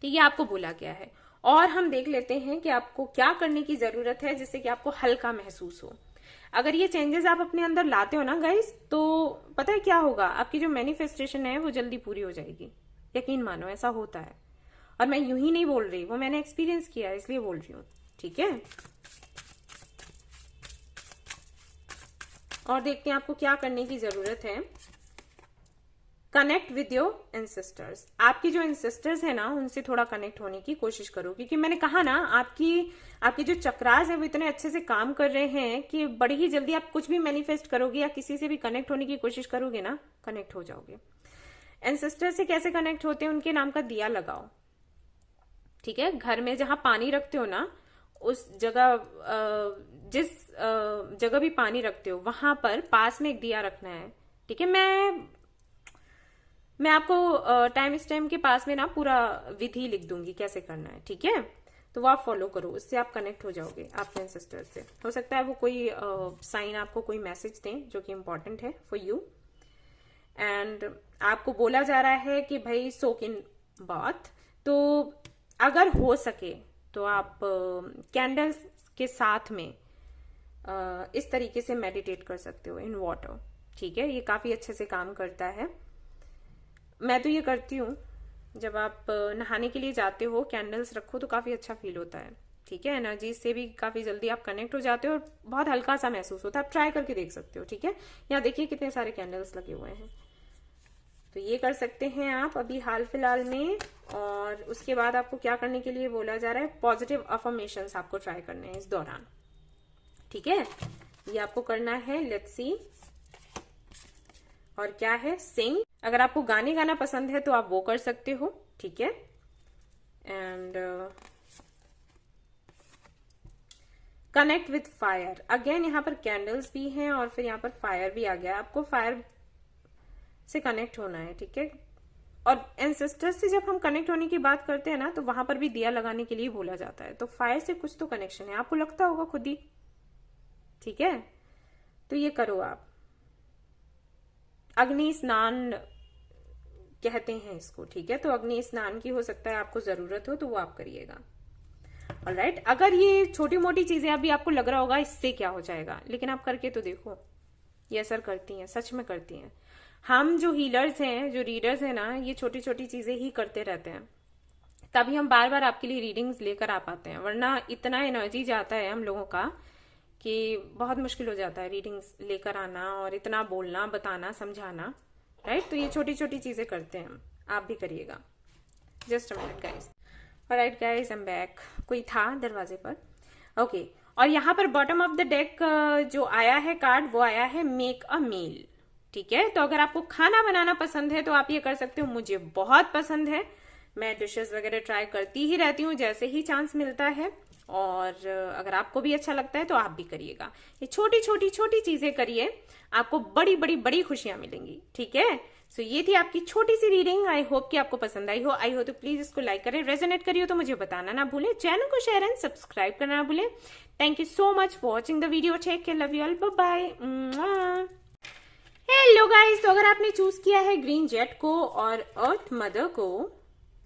तो ये आपको बोला गया है। और हम देख लेते हैं कि आपको क्या करने की जरूरत है जिससे कि आपको हल्का महसूस हो। अगर ये चेंजेस आप अपने अंदर लाते हो ना गाइस, तो पता है क्या होगा, आपकी जो मैनिफेस्टेशन है वो जल्दी पूरी हो जाएगी, यकीन मानो, ऐसा होता है। और मैं यूं ही नहीं बोल रही, वो मैंने एक्सपीरियंस किया है इसलिए बोल रही हूँ, ठीक है। और देखते हैं आपको क्या करने की जरूरत है। Connect with your ancestors. आपकी जो एंसेस्टर्स है ना, उनसे थोड़ा कनेक्ट होने की कोशिश करो, क्योंकि मैंने कहा ना, आपकी जो चक्रास है वो इतने अच्छे से काम कर रहे हैं कि बड़ी ही जल्दी आप कुछ भी मैनिफेस्ट करोगे या किसी से भी कनेक्ट होने की कोशिश करोगे ना, कनेक्ट हो जाओगे। एंसेस्टर से कैसे कनेक्ट होते हैं? उनके नाम का दिया लगाओ, ठीक है। घर में जहां पानी रखते हो ना, उस जगह जिस जगह भी पानी रखते हो वहां पर पास में एक दिया रखना है, ठीक है। मैं आपको टाइम के पास में ना पूरा विधि लिख दूंगी कैसे करना है, ठीक है। तो वो आप फॉलो करो, उससे आप कनेक्ट हो जाओगे आपके एंसेस्टर से। हो सकता है वो कोई साइन आपको कोई मैसेज दें जो कि इंपॉर्टेंट है फॉर यू। एंड आपको बोला जा रहा है कि भाई सोक इन बाथ, तो अगर हो सके तो आप कैंडल्स के साथ में इस तरीके से मेडिटेट कर सकते हो इन वाटर, ठीक है। ये काफी अच्छे से काम करता है। मैं तो ये करती हूँ, जब आप नहाने के लिए जाते हो कैंडल्स रखो तो काफी अच्छा फील होता है, ठीक है। एनर्जी से भी काफी जल्दी आप कनेक्ट हो जाते हो और बहुत हल्का सा महसूस होता है। आप ट्राई करके देख सकते हो, ठीक है। यहाँ देखिए कितने सारे कैंडल्स लगे हुए हैं, तो ये कर सकते हैं आप अभी हाल फिलहाल में। और उसके बाद आपको क्या करने के लिए बोला जा रहा है? पॉजिटिव अफर्मेशंस आपको ट्राई करने हैं इस दौरान, ठीक है। ये आपको करना है, लेट्स सी। और क्या है? सिंग। अगर आपको गाने गाना पसंद है तो आप वो कर सकते हो, ठीक है। And connect with fire. Again यहाँ पर कैंडल्स भी हैं और फिर यहाँ पर फायर भी आ गया। आपको फायर से कनेक्ट होना है, ठीक है। और एंसेस्टर्स से जब हम कनेक्ट होने की बात करते हैं ना, तो वहां पर भी दिया लगाने के लिए बोला जाता है। तो फायर से कुछ तो कनेक्शन है, आपको लगता होगा खुद ही, ठीक है। तो ये करो आप। अग्नि स्नान कहते हैं इसको, ठीक है। तो अग्नि स्नान की हो सकता है आपको जरूरत हो, तो वो आप करिएगा। ऑलराइट। अगर ये छोटी मोटी चीजें अभी आपको लग रहा होगा इससे क्या हो जाएगा, लेकिन आप करके तो देखो, ये असर करती हैं, सच में करती हैं। हम जो हीलर्स हैं, जो रीडर्स हैं ना, ये छोटी छोटी चीजें ही करते रहते हैं, तभी हम बार बार आपके लिए रीडिंग्स लेकर आ पाते हैं। वरना इतना एनर्जी जाता है हम लोगों का कि बहुत मुश्किल हो जाता है रीडिंग्स लेकर आना और इतना बोलना, बताना, समझाना, राइट। तो ये छोटी छोटी चीजें करते हैं हम, आप भी करिएगा। Just a minute guys. Alright guys, I am back. कोई था दरवाजे पर, ओके। और यहाँ पर बॉटम ऑफ द डेक जो आया है कार्ड, वो आया है मेक अ मील, ठीक है। तो अगर आपको खाना बनाना पसंद है तो आप ये कर सकते हो। मुझे बहुत पसंद है, मैं डिशेस वगैरह ट्राई करती ही रहती हूँ जैसे ही चांस मिलता है। और अगर आपको भी अच्छा लगता है तो आप भी करिएगा। ये छोटी छोटी छोटी चीजें करिए, आपको बड़ी बड़ी बड़ी खुशियां मिलेंगी, ठीक है। सो ये थी आपकी छोटी सी रीडिंग। आई होप कि आपको पसंद आई हो तो प्लीज इसको लाइक करें, रेजोनेट करिए तो मुझे बताना ना भूलें, चैनल को शेयर एंड सब्सक्राइब करना ना भूलें। Thank you so much for watching the video. Take care, love you all, bye bye. Hello guys, तो अगर आपने चूज किया है ग्रीन जेट को और अर्थ मदर को,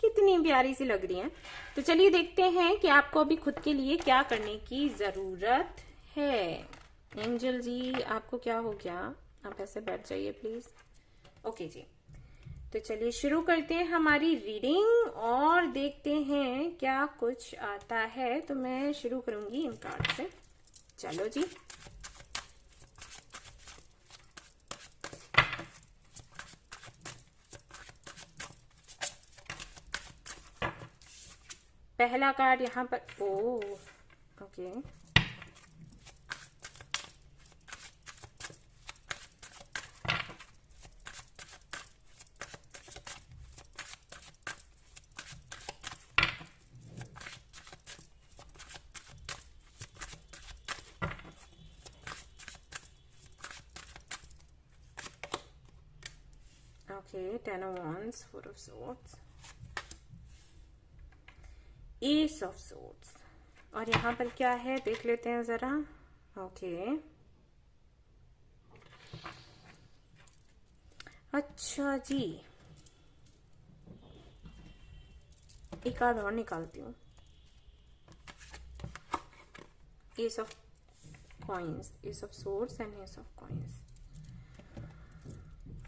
कितनी प्यारी सी लग रही हैं, तो चलिए देखते हैं कि आपको अभी खुद के लिए क्या करने की जरूरत है। एंजल जी, आपको क्या हो गया? आप ऐसे बैठ जाइए प्लीज। ओके जी, तो चलिए शुरू करते हैं हमारी रीडिंग और देखते हैं क्या कुछ आता है। तो मैं शुरू करूंगी इन कार्ड से। चलो जी। पहला कार्ड यहाँ पर, okay. Okay, Ten of Wands, Four of Swords, Ace of Swords, और यहाँ पर क्या है देख लेते हैं जरा। ओके, अच्छा जी, एक कार्ड और निकालती हूँ। S of coins, S of swords and S of coins.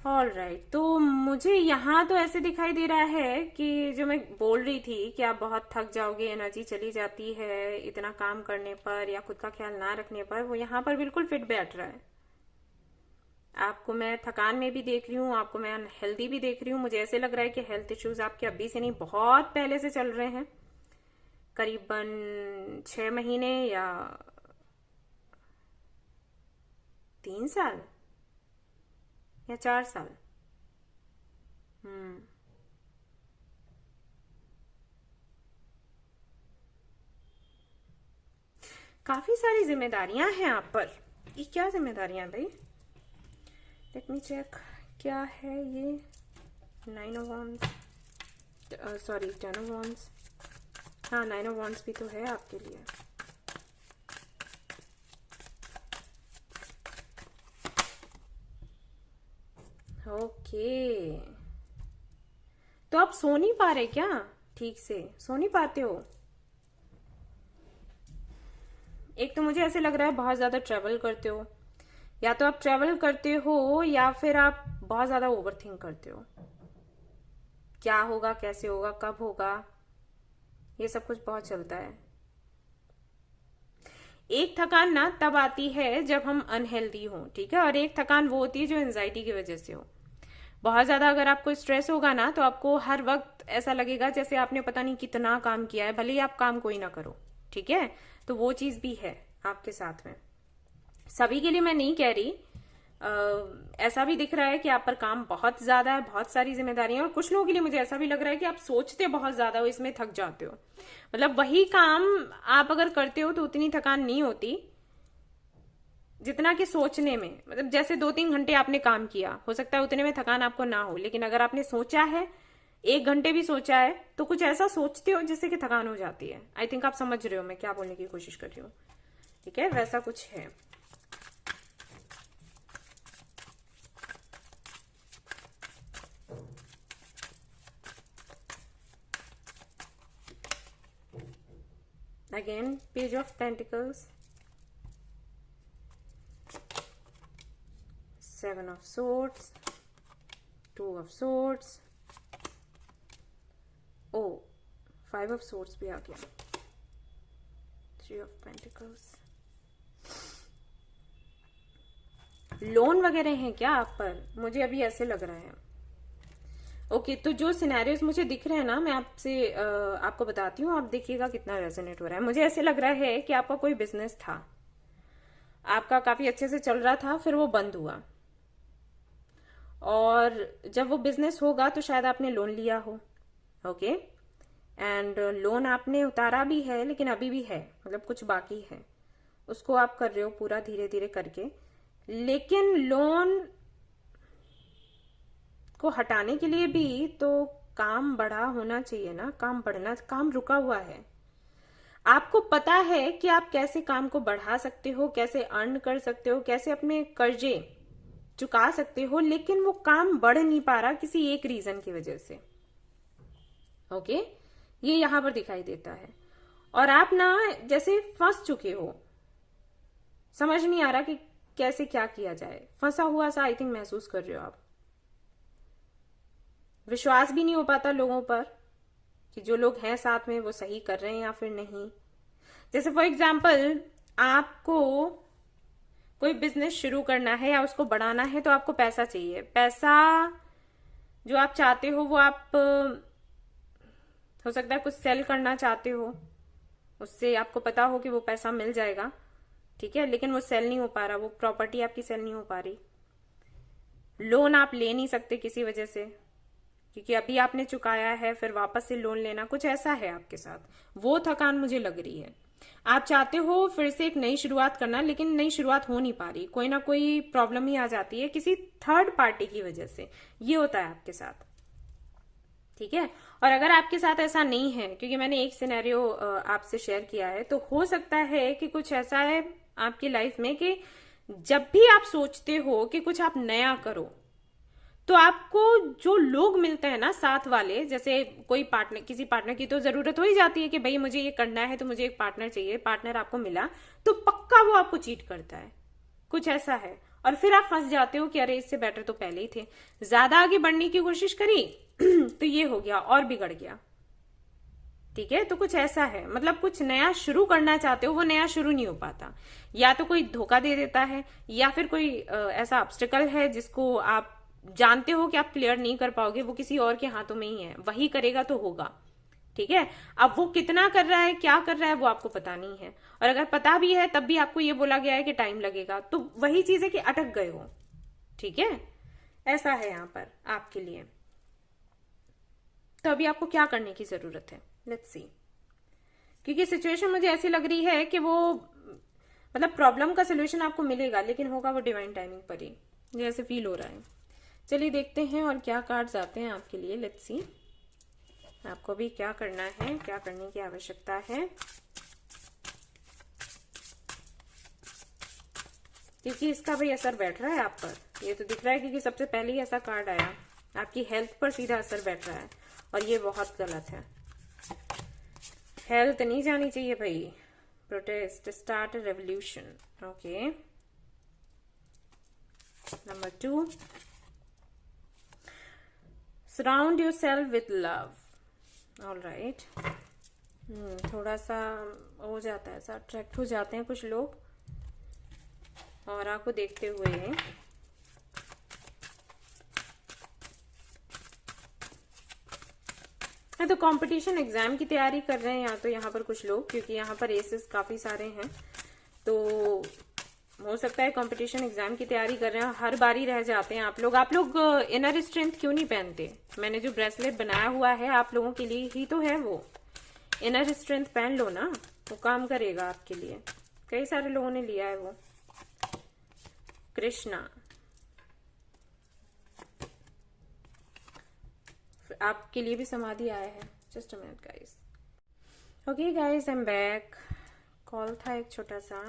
All right, तो मुझे यहाँ तो ऐसे दिखाई दे रहा है कि जो मैं बोल रही थी कि आप बहुत थक जाओगे, एनर्जी चली जाती है इतना काम करने पर या खुद का ख्याल ना रखने पर, वो यहाँ पर बिल्कुल फिट बैठ रहा है। आपको मैं थकान में भी देख रही हूँ, आपको मैं अनहेल्दी भी देख रही हूँ। मुझे ऐसे लग रहा है कि हेल्थ इश्यूज आपके अभी से नहीं, बहुत पहले से चल रहे हैं, करीबन 6 महीने या 3 साल या 4 साल। हम्म। काफी सारी जिम्मेदारियां हैं आप पर। ये क्या जिम्मेदारियां हैं भाई? लेट मी चेक, क्या है ये? 9 of wands, sorry 10 of wands. हाँ, 9 ऑफ वॉन्ड्स भी तो है आपके लिए। ओके, तो आप सो नहीं पा रहे क्या? ठीक से सो नहीं पाते हो? एक तो मुझे ऐसे लग रहा है बहुत ज्यादा ट्रेवल करते हो, या तो आप ट्रेवल करते हो या फिर आप बहुत ज्यादा ओवरथिंक करते हो। क्या होगा, कैसे होगा, कब होगा, ये सब कुछ बहुत चलता है। एक थकान ना तब आती है जब हम अनहेल्दी हो, ठीक है, और एक थकान वो होती है जो एंजाइटी की वजह से हो। बहुत ज्यादा अगर आपको स्ट्रेस होगा ना, तो आपको हर वक्त ऐसा लगेगा जैसे आपने पता नहीं कितना काम किया है, भले ही आप काम कोई ना करो, ठीक है। तो वो चीज भी है आपके साथ में। सभी के लिए मैं नहीं कह रही, ऐसा भी दिख रहा है कि आप पर काम बहुत ज्यादा है, बहुत सारी जिम्मेदारियां, और कुछ लोगों के लिए मुझे ऐसा भी लग रहा है कि आप सोचते बहुत ज्यादा हो, इसमें थक जाते हो। मतलब वही काम आप अगर करते हो तो उतनी थकान नहीं होती जितना कि सोचने में। मतलब जैसे 2-3 घंटे आपने काम किया, हो सकता है उतने में थकान आपको ना हो, लेकिन अगर आपने सोचा है, 1 घंटे भी सोचा है, तो कुछ ऐसा सोचते हो जिससे कि थकान हो जाती है। आई थिंक आप समझ रहे हो मैं क्या बोलने की कोशिश कर रही हूँ, ठीक है, वैसा कुछ है। Again page of pentacles, 7 of swords, 2 of swords, oh 5 of swords भी आ गया, 3 ऑफ पेंटिकल्स। लोन वगैरह हैं क्या आप पर? मुझे अभी ऐसे लग रहा है। ओके, तो जो सिनेरियोज मुझे दिख रहे हैं ना, मैं आपसे आपको बताती हूँ, आप देखिएगा कितना रेजोनेट हो रहा है। मुझे ऐसे लग रहा है कि आपका कोई बिजनेस था, आपका काफी अच्छे से चल रहा था, फिर वो बंद हुआ, और जब वो बिजनेस होगा तो शायद आपने लोन लिया हो। ओके, एंड लोन आपने उतारा भी है, लेकिन अभी भी है, मतलब कुछ बाकी है, उसको आप कर रहे हो पूरा धीरे धीरे करके। लेकिन लोन को हटाने के लिए भी तो काम बढ़ा होना चाहिए ना, काम बढ़ना, काम रुका हुआ है। आपको पता है कि आप कैसे काम को बढ़ा सकते हो, कैसे अर्न कर सकते हो, कैसे अपने कर्जे चुका सकते हो, लेकिन वो काम बढ़ नहीं पा रहा किसी एक रीजन की वजह से। ओके, ये यहां पर दिखाई देता है, और आप ना जैसे फंस चुके हो, समझ नहीं आ रहा कि कैसे क्या किया जाए, फंसा हुआ सा आई थिंक महसूस कर रहे हो आप। विश्वास भी नहीं हो पाता लोगों पर कि जो लोग हैं साथ में वो सही कर रहे हैं या फिर नहीं। जैसे फॉर एग्जाम्पल, आपको कोई बिजनेस शुरू करना है या उसको बढ़ाना है, तो आपको पैसा चाहिए। पैसा जो आप चाहते हो वो आप हो सकता है कुछ सेल करना चाहते हो, उससे आपको पता हो कि वो पैसा मिल जाएगा, ठीक है, लेकिन वो सेल नहीं हो पा रहा, वो प्रॉपर्टी आपकी सेल नहीं हो पा रही। लोन आप ले नहीं सकते किसी वजह से, क्योंकि अभी आपने चुकाया है, फिर वापस से लोन लेना, कुछ ऐसा है आपके साथ। वो थकान मुझे लग रही है। आप चाहते हो फिर से एक नई शुरुआत करना, लेकिन नई शुरुआत हो नहीं पा रही, कोई ना कोई प्रॉब्लम ही आ जाती है किसी थर्ड पार्टी की वजह से। ये होता है आपके साथ, ठीक है। और अगर आपके साथ ऐसा नहीं है, क्योंकि मैंने एक सिनेरियो आपसे शेयर किया है, तो हो सकता है कि कुछ ऐसा है आपकी लाइफ में कि जब भी आप सोचते हो कि कुछ आप नया करो, तो आपको जो लोग मिलते हैं ना साथ वाले, जैसे कोई पार्टनर, किसी पार्टनर की तो जरूरत हो ही जाती है कि भाई मुझे ये करना है तो मुझे एक पार्टनर चाहिए। पार्टनर आपको मिला तो पक्का वो आपको चीट करता है, कुछ ऐसा है, और फिर आप फंस जाते हो कि अरे इससे बेटर तो पहले ही थे। ज्यादा आगे बढ़ने की कोशिश करी तो ये हो गया और बिगड़ गया। ठीक है, तो कुछ ऐसा है, मतलब कुछ नया शुरू करना चाहते हो, वो नया शुरू नहीं हो पाता। या तो कोई धोखा दे देता है, या फिर कोई ऐसा ऑब्स्टिकल है जिसको आप जानते हो कि आप क्लियर नहीं कर पाओगे, वो किसी और के हाथों में ही है, वही करेगा तो होगा। ठीक है, अब वो कितना कर रहा है, क्या कर रहा है, वो आपको पता नहीं है, और अगर पता भी है तब भी आपको ये बोला गया है कि टाइम लगेगा, तो वही चीज है कि अटक गए हो। ठीक है, ऐसा है यहाँ पर आपके लिए। तो अभी आपको क्या करने की जरूरत है, लेट्स सी। क्योंकि सिचुएशन मुझे ऐसी लग रही है कि वो मतलब प्रॉब्लम का सोल्यूशन आपको मिलेगा, लेकिन होगा वो डिवाइन टाइमिंग पर ही, जैसे फील हो रहा है। चलिए देखते हैं और क्या कार्ड्स आते हैं आपके लिए। लेट्स सी आपको भी क्या करना है, क्या करने की आवश्यकता है। क्योंकि इसका भी असर बैठ रहा है आप पर, ये तो दिख रहा है, क्योंकि सबसे पहले ही ऐसा कार्ड आया, आपकी हेल्थ पर सीधा असर बैठ रहा है, और ये बहुत गलत है। हेल्थ नहीं जानी चाहिए भाई। Protest, start a revolution. Okay, number 2, surround your self with love. All right, थोड़ा सा हो जाता है, ऐसा अट्रैक्ट हो जाते हैं कुछ लोग और आपको देखते हुए। तो कंपटीशन एग्जाम की तैयारी कर रहे हैं या तो यहाँ पर कुछ लोग, क्योंकि यहाँ पर एसेस काफी सारे हैं, तो हो सकता है कंपटीशन एग्जाम की तैयारी कर रहे हैं। हर बारी रह जाते हैं आप लोग। इनर स्ट्रेंथ क्यों नहीं पहनते? मैंने जो ब्रेसलेट बनाया हुआ है आप लोगों के लिए ही तो है, वो इनर स्ट्रेंथ पहन लो ना, वो काम करेगा आपके लिए। कई सारे लोगों ने लिया है वो। कृष्णा, आपके लिए भी समाधि आया है। Just a minute guys. Okay guys, I am back. Call था एक छोटा सा।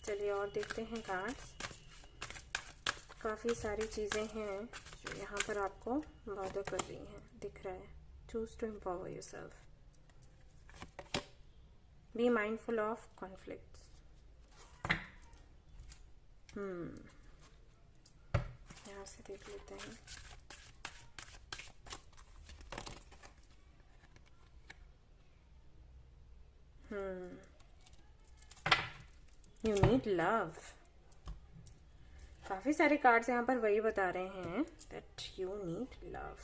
चलिए और देखते हैं कार्ड्स। काफी सारी चीजें हैं जो यहाँ पर आपको बॉदर कर रही हैं, दिख रहा है। Choose to empower yourself, be mindful of conflicts. यहाँ से देख लेते हैं। You need love. काफी सारे कार्ड्स यहाँ पर वही बता रहे हैं that you need love.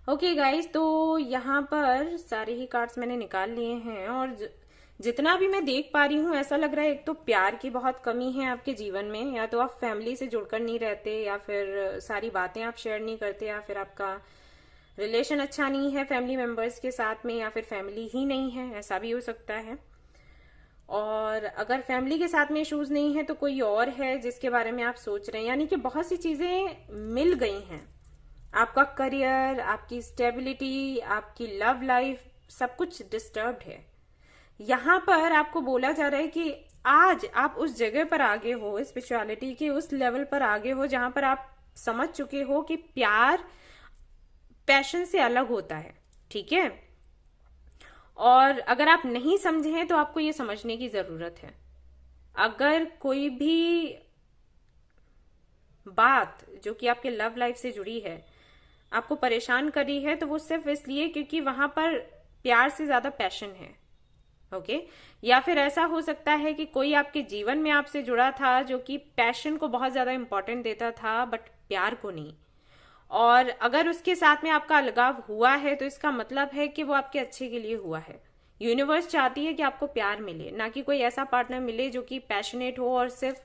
Okay guys, तो यहाँ पर सारे ही कार्ड्स मैंने निकाल लिए हैं, और जितना भी मैं देख पा रही हूँ ऐसा लग रहा है एक तो प्यार की बहुत कमी है आपके जीवन में, या तो आप फैमिली से जुड़कर नहीं रहते, या फिर सारी बातें आप शेयर नहीं करते, या फिर आपका रिलेशन अच्छा नहीं है फैमिली मेंबर्स के साथ में, या फिर फैमिली ही नहीं है, ऐसा भी हो सकता है। और अगर फैमिली के साथ में इश्यूज नहीं है तो कोई और है जिसके बारे में आप सोच रहे हैं, यानी कि बहुत सी चीजें मिल गई हैं। आपका करियर, आपकी स्टेबिलिटी, आपकी लव लाइफ, सब कुछ डिस्टर्ब्ड है। यहाँ पर आपको बोला जा रहा है कि आज आप उस जगह पर आगे हो, स्पिरिचुअलिटी के उस लेवल पर आगे हो जहां पर आप समझ चुके हो कि प्यार पैशन से अलग होता है। ठीक है, और अगर आप नहीं समझे हैं तो आपको ये समझने की जरूरत है। अगर कोई भी बात जो कि आपके लव लाइफ से जुड़ी है आपको परेशान कर रही है, तो वो सिर्फ इसलिए क्योंकि वहां पर प्यार से ज्यादा पैशन है। ओके, या फिर ऐसा हो सकता है कि कोई आपके जीवन में आपसे जुड़ा था जो कि पैशन को बहुत ज्यादा इंपॉर्टेंट देता था बट प्यार को नहीं, और अगर उसके साथ में आपका अलगाव हुआ है तो इसका मतलब है कि वो आपके अच्छे के लिए हुआ है। यूनिवर्स चाहती है कि आपको प्यार मिले, ना कि कोई ऐसा पार्टनर मिले जो कि पैशनेट हो और सिर्फ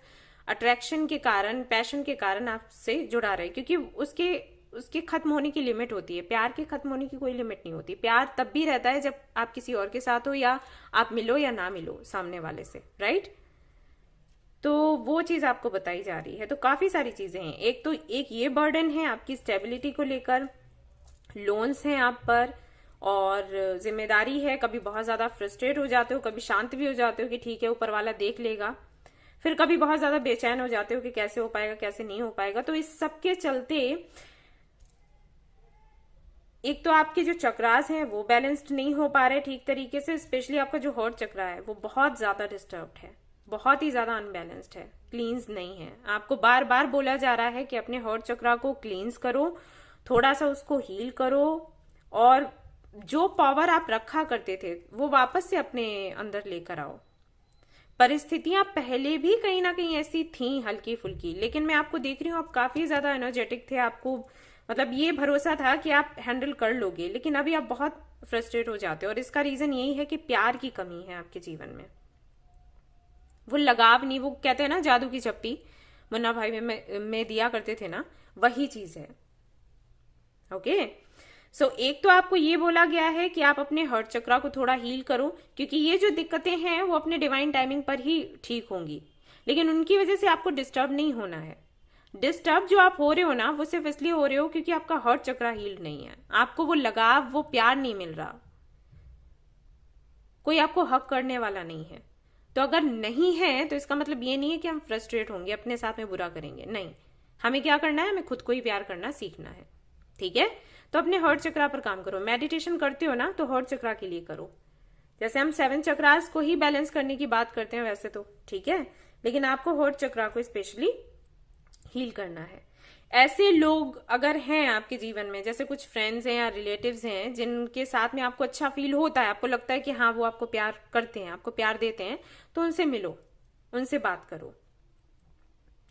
अट्रैक्शन के कारण, पैशन के कारण आपसे जुड़ा रहे, क्योंकि उसके खत्म होने की लिमिट होती है। प्यार के खत्म होने की कोई लिमिट नहीं होती। प्यार तब भी रहता है जब आप किसी और के साथ हो, या आप मिलो या ना मिलो सामने वाले से, राइट? तो वो चीज आपको बताई जा रही है। तो काफी सारी चीजें हैं। एक ये बर्डन है आपकी स्टेबिलिटी को लेकर, लोन्स हैं आप पर, और जिम्मेदारी है। कभी बहुत ज्यादा फ्रस्ट्रेट हो जाते हो, कभी शांत भी हो जाते हो कि ठीक है ऊपर वाला देख लेगा, फिर कभी बहुत ज्यादा बेचैन हो जाते हो कि कैसे हो पाएगा, कैसे नहीं हो पाएगा। तो इस सब के चलते एक तो आपके जो चक्रास हैं वो बैलेंस्ड नहीं हो पा रहे ठीक तरीके से। स्पेशली आपका जो हर्ट चक्रा है वो बहुत ज्यादा डिस्टर्ब्ड है, बहुत ही ज्यादा अनबैलेंस्ड है, क्लींस नहीं है। आपको बार बार बोला जा रहा है कि अपने हर्ट चक्रा को क्लींस करो, थोड़ा सा उसको हील करो, और जो पावर आप रखा करते थे वो वापस से अपने अंदर लेकर आओ। परिस्थितियां पहले भी कहीं ना कहीं ऐसी थी हल्की फुल्की, लेकिन मैं आपको देख रही हूँ आप काफी ज्यादा एनर्जेटिक थे, आपको मतलब ये भरोसा था कि आप हैंडल कर लोगे, लेकिन अभी आप बहुत फ्रस्ट्रेट हो जाते हो और इसका रीजन यही है कि प्यार की कमी है आपके जीवन में। वो लगाव नहीं, वो कहते हैं ना जादू की चप्पी, मुन्ना भाई में दिया करते थे ना, वही चीज है। ओके सो एक तो आपको ये बोला गया है कि आप अपने हर्ट चक्रा को थोड़ा हील करो, क्योंकि ये जो दिक्कतें हैं वो अपने डिवाइन टाइमिंग पर ही ठीक होंगी, लेकिन उनकी वजह से आपको डिस्टर्ब नहीं होना है। डिस्टर्ब जो आप हो रहे हो ना वो सिर्फ इसलिए हो रहे हो क्योंकि आपका हर्ट चक्रा हील नहीं है, आपको वो लगाव वो प्यार नहीं मिल रहा, कोई आपको हक करने वाला नहीं है। तो अगर नहीं है तो इसका मतलब ये नहीं है कि हम फ्रस्ट्रेट होंगे, अपने साथ में बुरा करेंगे, नहीं। हमें क्या करना है, हमें खुद को ही प्यार करना सीखना है। ठीक है, तो अपने हर्ट चक्रा पर काम करो। मेडिटेशन करते हो ना तो हर्ट चक्रा के लिए करो, जैसे हम 7 चक्रास को ही बैलेंस करने की बात करते हैं वैसे तो, ठीक है, लेकिन आपको हर्ट चक्रा को स्पेशली हील करना है। ऐसे लोग अगर हैं आपके जीवन में, जैसे कुछ फ्रेंड्स हैं या रिलेटिव्स हैं जिनके साथ में आपको अच्छा फील होता है, आपको लगता है कि हाँ वो आपको प्यार करते हैं, आपको प्यार देते हैं, तो उनसे मिलो, उनसे बात करो।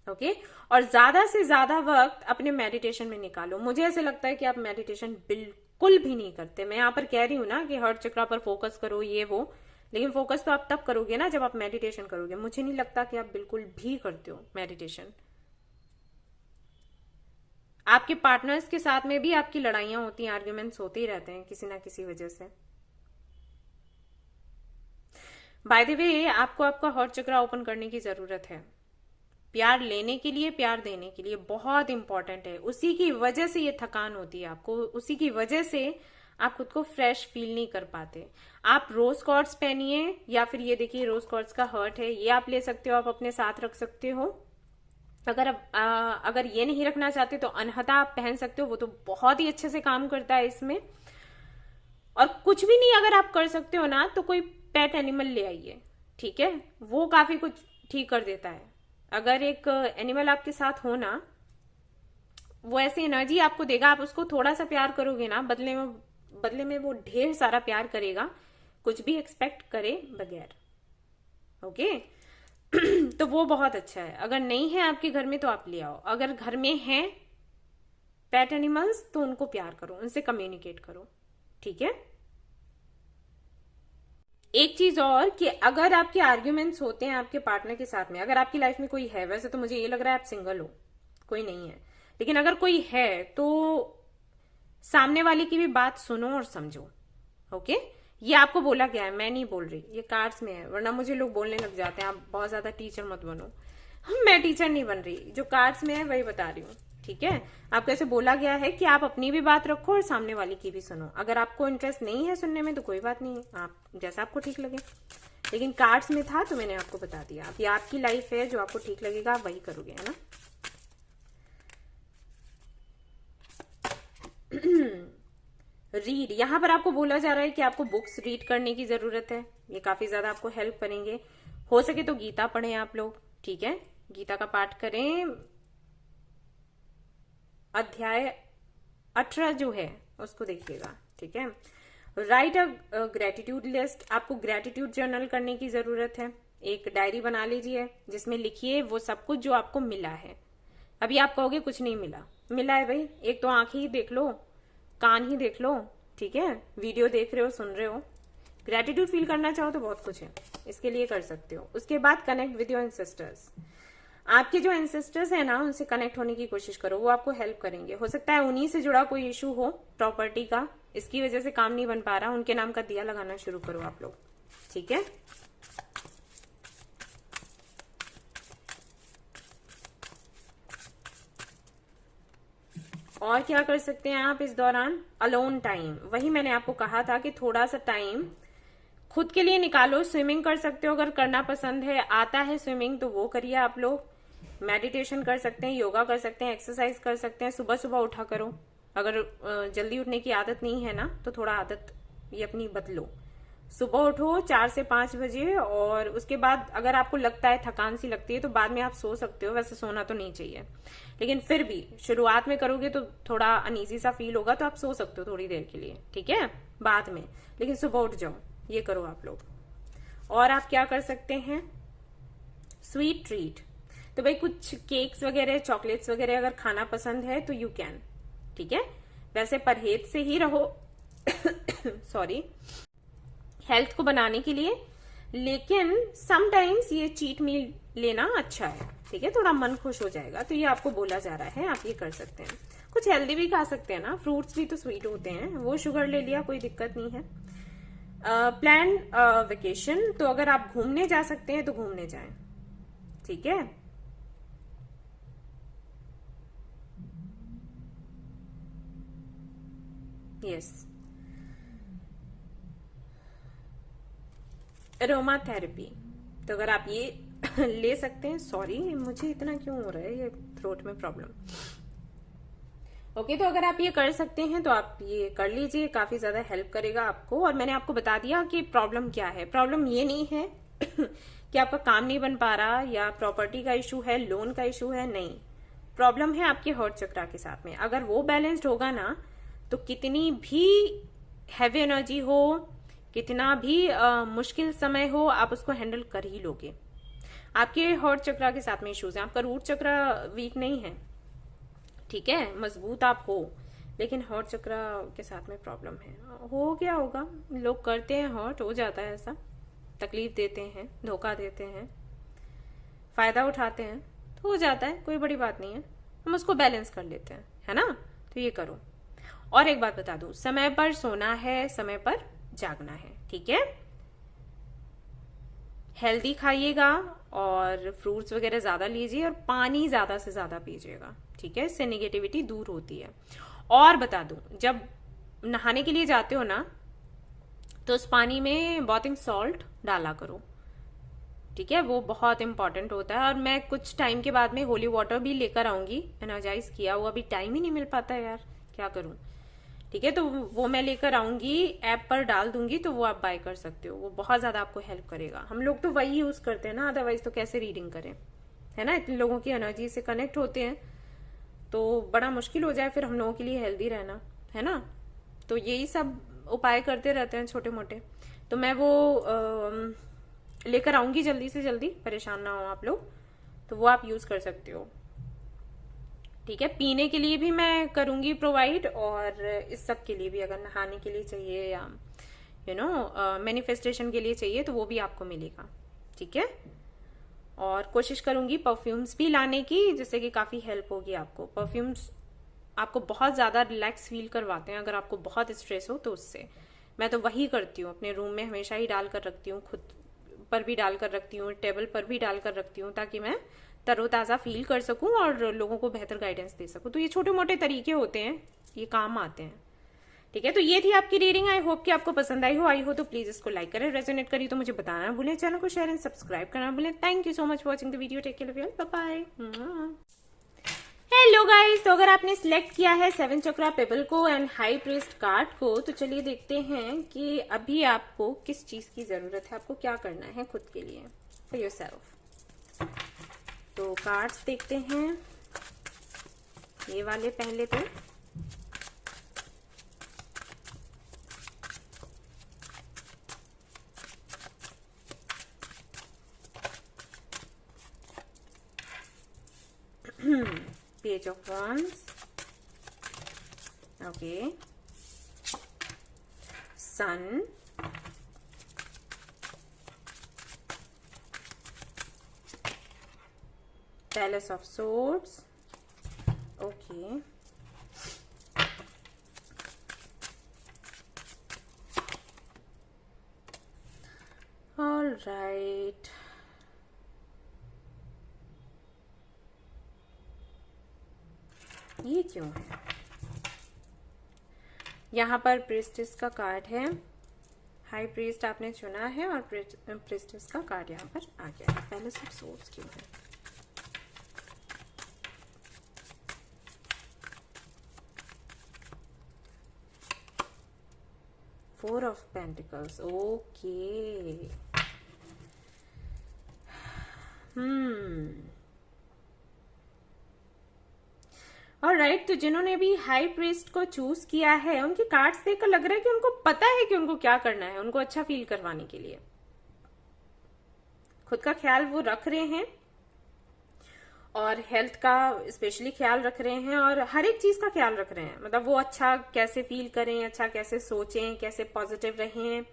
ओके और ज्यादा से ज्यादा वक्त अपने मेडिटेशन में निकालो। मुझे ऐसे लगता है कि आप मेडिटेशन बिल्कुल भी नहीं करते। मैं यहाँ पर कह रही हूँ ना कि हर्ट चक्रा पर फोकस करो ये वो, लेकिन फोकस तो आप तब करोगे ना जब आप मेडिटेशन करोगे। मुझे नहीं लगता कि आप बिल्कुल भी करते हो मेडिटेशन। आपके पार्टनर्स के साथ में भी आपकी लड़ाइयां होती हैं, आर्ग्यूमेंट्स होते ही रहते हैं किसी ना किसी वजह से। बाय द वे आपको आपका हर्ट चक्रा ओपन करने की जरूरत है, प्यार लेने के लिए, प्यार देने के लिए, बहुत इंपॉर्टेंट है। उसी की वजह से ये थकान होती है आपको, उसी की वजह से आप खुद को फ्रेश फील नहीं कर पाते। आप रोज कॉर्ड्स पहनिए, या फिर ये देखिए रोज कॉर्ड्स का हर्ट है, ये आप ले सकते हो, आप अपने साथ रख सकते हो। अगर ये नहीं रखना चाहते तो अनहता आप पहन सकते हो, वो तो बहुत ही अच्छे से काम करता है इसमें। और कुछ भी नहीं अगर आप कर सकते हो ना तो कोई पेट एनिमल ले आइए, ठीक है, वो काफी कुछ ठीक कर देता है। अगर एक एनिमल आपके साथ हो ना, वो ऐसी एनर्जी आपको देगा, आप उसको थोड़ा सा प्यार करोगे ना, बदले में वो ढेर सारा प्यार करेगा, कुछ भी एक्सपेक्ट करे बगैर। ओके तो वो बहुत अच्छा है। अगर नहीं है आपके घर में तो आप ले आओ। अगर घर में हैं पेट एनिमल्स तो उनको प्यार करो, उनसे कम्युनिकेट करो, ठीक है। एक चीज और कि अगर आपके आर्ग्यूमेंट्स होते हैं आपके पार्टनर के साथ में, अगर आपकी लाइफ में कोई है, वैसे तो मुझे ये लग रहा है आप सिंगल हो, कोई नहीं है, लेकिन अगर कोई है तो सामने वाले की भी बात सुनो और समझो। ओके ये आपको बोला गया है, मैं नहीं बोल रही, ये कार्ड्स में है, वरना मुझे लोग बोलने लग जाते हैं आप बहुत ज्यादा टीचर मत बनो। मैं टीचर नहीं बन रही, जो कार्ड्स में है वही बता रही हूँ, ठीक है। आपको ऐसे बोला गया है कि आप अपनी भी बात रखो और सामने वाले की भी सुनो। अगर आपको इंटरेस्ट नहीं है सुनने में तो कोई बात नहीं है, आप जैसा आपको ठीक लगे, लेकिन कार्ड्स में था तो मैंने आपको बता दिया। अब ये आपकी लाइफ है, जो आपको ठीक लगेगा आप वही करोगे, है ना। रीड, यहाँ पर आपको बोला जा रहा है कि आपको बुक्स रीड करने की जरूरत है, ये काफी ज्यादा आपको हेल्प करेंगे। हो सके तो गीता पढ़ें आप लोग, ठीक है, गीता का पाठ करें। अध्याय 18 जो है उसको देखिएगा, ठीक है। राइट अ ग्रेटिट्यूड लिस्ट, आपको ग्रेटिट्यूड जर्नल करने की जरूरत है। एक डायरी बना लीजिए जिसमें लिखिए वो सब कुछ जो आपको मिला है। अभी आप कहोगे कुछ नहीं मिला, मिला है भाई। एक तो आंखें ही देख लो, कान ही देख लो, ठीक है, वीडियो देख रहे हो, सुन रहे हो। ग्रेटिट्यूड फील करना चाहो तो बहुत कुछ है, इसके लिए कर सकते हो। उसके बाद कनेक्ट विद योर एंसेस्टर्स, आपके जो एंसेस्टर्स है ना उनसे कनेक्ट होने की कोशिश करो, वो आपको हेल्प करेंगे। हो सकता है उन्हीं से जुड़ा कोई इशू हो प्रॉपर्टी का, इसकी वजह से काम नहीं बन पा रहा, उनके नाम का दिया लगाना शुरू करो आप लोग, ठीक है। और क्या कर सकते हैं आप इस दौरान, अलोन टाइम, वही मैंने आपको कहा था कि थोड़ा सा टाइम खुद के लिए निकालो। स्विमिंग कर सकते हो, अगर करना पसंद है, आता है स्विमिंग तो वो करिए आप लोग। मेडिटेशन कर सकते हैं, योगा कर सकते हैं, एक्सरसाइज कर सकते हैं, सुबह सुबह उठा करो। अगर जल्दी उठने की आदत नहीं है ना तो थोड़ा आदत ये अपनी बदलो, सुबह उठो 4 से 5 बजे। और उसके बाद अगर आपको लगता है थकान सी लगती है तो बाद में आप सो सकते हो, वैसे सोना तो नहीं चाहिए, लेकिन फिर भी शुरुआत में करोगे तो थोड़ा अनईजी सा फील होगा, तो आप सो सकते हो थोड़ी देर के लिए, ठीक है। बाद में, लेकिन सुबह उठ जाओ, ये करो आप लोग। और आप क्या कर सकते हैं, स्वीट ट्रीट, तो भाई कुछ केक्स वगैरह, चॉकलेट्स वगैरह अगर खाना पसंद है तो यू कैन, ठीक है। वैसे परहेज से ही रहो सॉरी, हेल्थ को बनाने के लिए, लेकिन समटाइम्स ये चीट मील लेना अच्छा है, ठीक है, थोड़ा मन खुश हो जाएगा, तो ये आपको बोला जा रहा है, आप ये कर सकते हैं। कुछ हेल्दी भी खा सकते हैं ना, फ्रूट्स भी तो स्वीट होते हैं, वो शुगर ले लिया, कोई दिक्कत नहीं है। प्लान वेकेशन, तो अगर आप घूमने जा सकते हैं तो घूमने जाएं, ठीक है। यस, अरोमा थेरेपी, तो अगर आप ये ले सकते हैं। सॉरी, मुझे इतना क्यों हो रहा है, ये थ्रोट में प्रॉब्लम। ओके, तो अगर आप ये कर सकते हैं तो आप ये कर लीजिए, काफी ज्यादा हेल्प करेगा आपको। और मैंने आपको बता दिया कि प्रॉब्लम क्या है। प्रॉब्लम ये नहीं है कि आपका काम नहीं बन पा रहा या प्रॉपर्टी का इशू है, लोन का इशू है, नहीं। प्रॉब्लम है आपके हार्ट चक्रा के साथ में। अगर वो बैलेंस्ड होगा ना, तो कितनी भी हैवी एनर्जी हो, कितना भी मुश्किल समय हो, आप उसको हैंडल कर ही लोगे। आपके हार्ट चक्रा के साथ में इश्यूज है, आपका रूट चक्रा वीक नहीं है, ठीक है, मजबूत आप हो, लेकिन हार्ट चक्रा के साथ में प्रॉब्लम है। हो गया होगा, लोग करते हैं, हर्ट हो जाता है ऐसा, तकलीफ देते हैं, धोखा देते हैं, फायदा उठाते हैं, तो हो जाता है, कोई बड़ी बात नहीं है, हम उसको बैलेंस कर लेते हैं, है ना। तो ये करो। और एक बात बता दूं, समय पर सोना है, समय पर जागना है, ठीक है। हेल्दी खाइएगा और फ्रूट्स वगैरह ज्यादा लीजिए और पानी ज्यादा से ज्यादा पीजिएगा, ठीक है, इससे नेगेटिविटी दूर होती है। और बता दूं, जब नहाने के लिए जाते हो ना, तो उस पानी में बॉथिंग सॉल्ट डाला करो, ठीक है, वो बहुत इंपॉर्टेंट होता है। और मैं कुछ टाइम के बाद में होली वाटर भी लेकर आऊंगी, एनर्जाइज किया हुआ, अभी टाइम ही नहीं मिल पाता है यार, क्या करूं, ठीक है, तो वो मैं लेकर आऊंगी, ऐप पर डाल दूंगी, तो वो आप बाय कर सकते हो, वो बहुत ज्यादा आपको हेल्प करेगा। हम लोग तो वही यूज करते हैं ना, अदरवाइज तो कैसे रीडिंग करें, है ना। इतने लोगों की एनर्जी से कनेक्ट होते हैं तो बड़ा मुश्किल हो जाए फिर हम लोगों के लिए हेल्दी रहना, है ना। तो यही सब उपाय करते रहते हैं छोटे मोटे। तो मैं वो लेकर आऊंगी जल्दी से जल्दी, परेशान ना हो आप लोग, तो वो आप यूज कर सकते हो, ठीक है। पीने के लिए भी मैं करूंगी प्रोवाइड, और इस सब के लिए भी, अगर नहाने के लिए चाहिए या मैनिफेस्टेशन के लिए चाहिए, तो वो भी आपको मिलेगा, ठीक है। और कोशिश करूंगी परफ्यूम्स भी लाने की, जिससे कि काफी हेल्प होगी आपको। परफ्यूम्स आपको बहुत ज्यादा रिलैक्स फील करवाते हैं, अगर आपको बहुत स्ट्रेस हो तो उससे। मैं तो वही करती हूँ, अपने रूम में हमेशा ही डाल कर रखती हूँ, खुद पर भी डाल कर रखती हूँ, टेबल पर भी डाल कर रखती हूँ, ताकि मैं तरोताज़ा फील कर सकूं और लोगों को बेहतर गाइडेंस दे सकूं। तो ये छोटे मोटे तरीके होते हैं, ये काम आते हैं, ठीक है। तो ये थी आपकी रीडिंग, आई होप कि आपको पसंद आई हो तो प्लीज इसको लाइक करें, रेजोनेट करी तो मुझे बताना भूलें, चैनल को शेयर एंड सब्सक्राइब करना भूलें। Thank you so much for watching the video, take care, bye bye. Hello guys, तो अगर आपने सिलेक्ट किया है 7 चक्रा पेबल को एंड हाई प्रीस्ट कार्ड को, तो चलिए देखते हैं कि अभी आपको किस चीज की जरूरत है, आपको क्या करना है खुद के लिए, फॉर योरसेल्फ। तो कार्ड्स देखते हैं, ये वाले पहले तो। Page of Wands, okay, Sun, Palace of Swords, okay, all right, ये क्यों है? यहाँ पर प्रीस्टेस का कार्ड है, हाई प्रीस्ट आपने चुना है और प्रीस्टेस का कार्ड यहाँ पर आ गया है। पैलेस ऑफ सोर्ड्स क्यों है? Four of pentacles, okay. और राइट, तो जिन्होंने भी हाई प्रीस्ट को चूज किया है उनके कार्ड्स देखकर लग रहा है कि उनको पता है कि उनको क्या करना है, उनको अच्छा फील करवाने के लिए खुद का ख्याल वो रख रहे हैं और हेल्थ का स्पेशली ख्याल रख रहे हैं और हर एक चीज का ख्याल रख रहे हैं। मतलब वो अच्छा कैसे फील करें, अच्छा कैसे सोचें, कैसे पॉजिटिव रहें,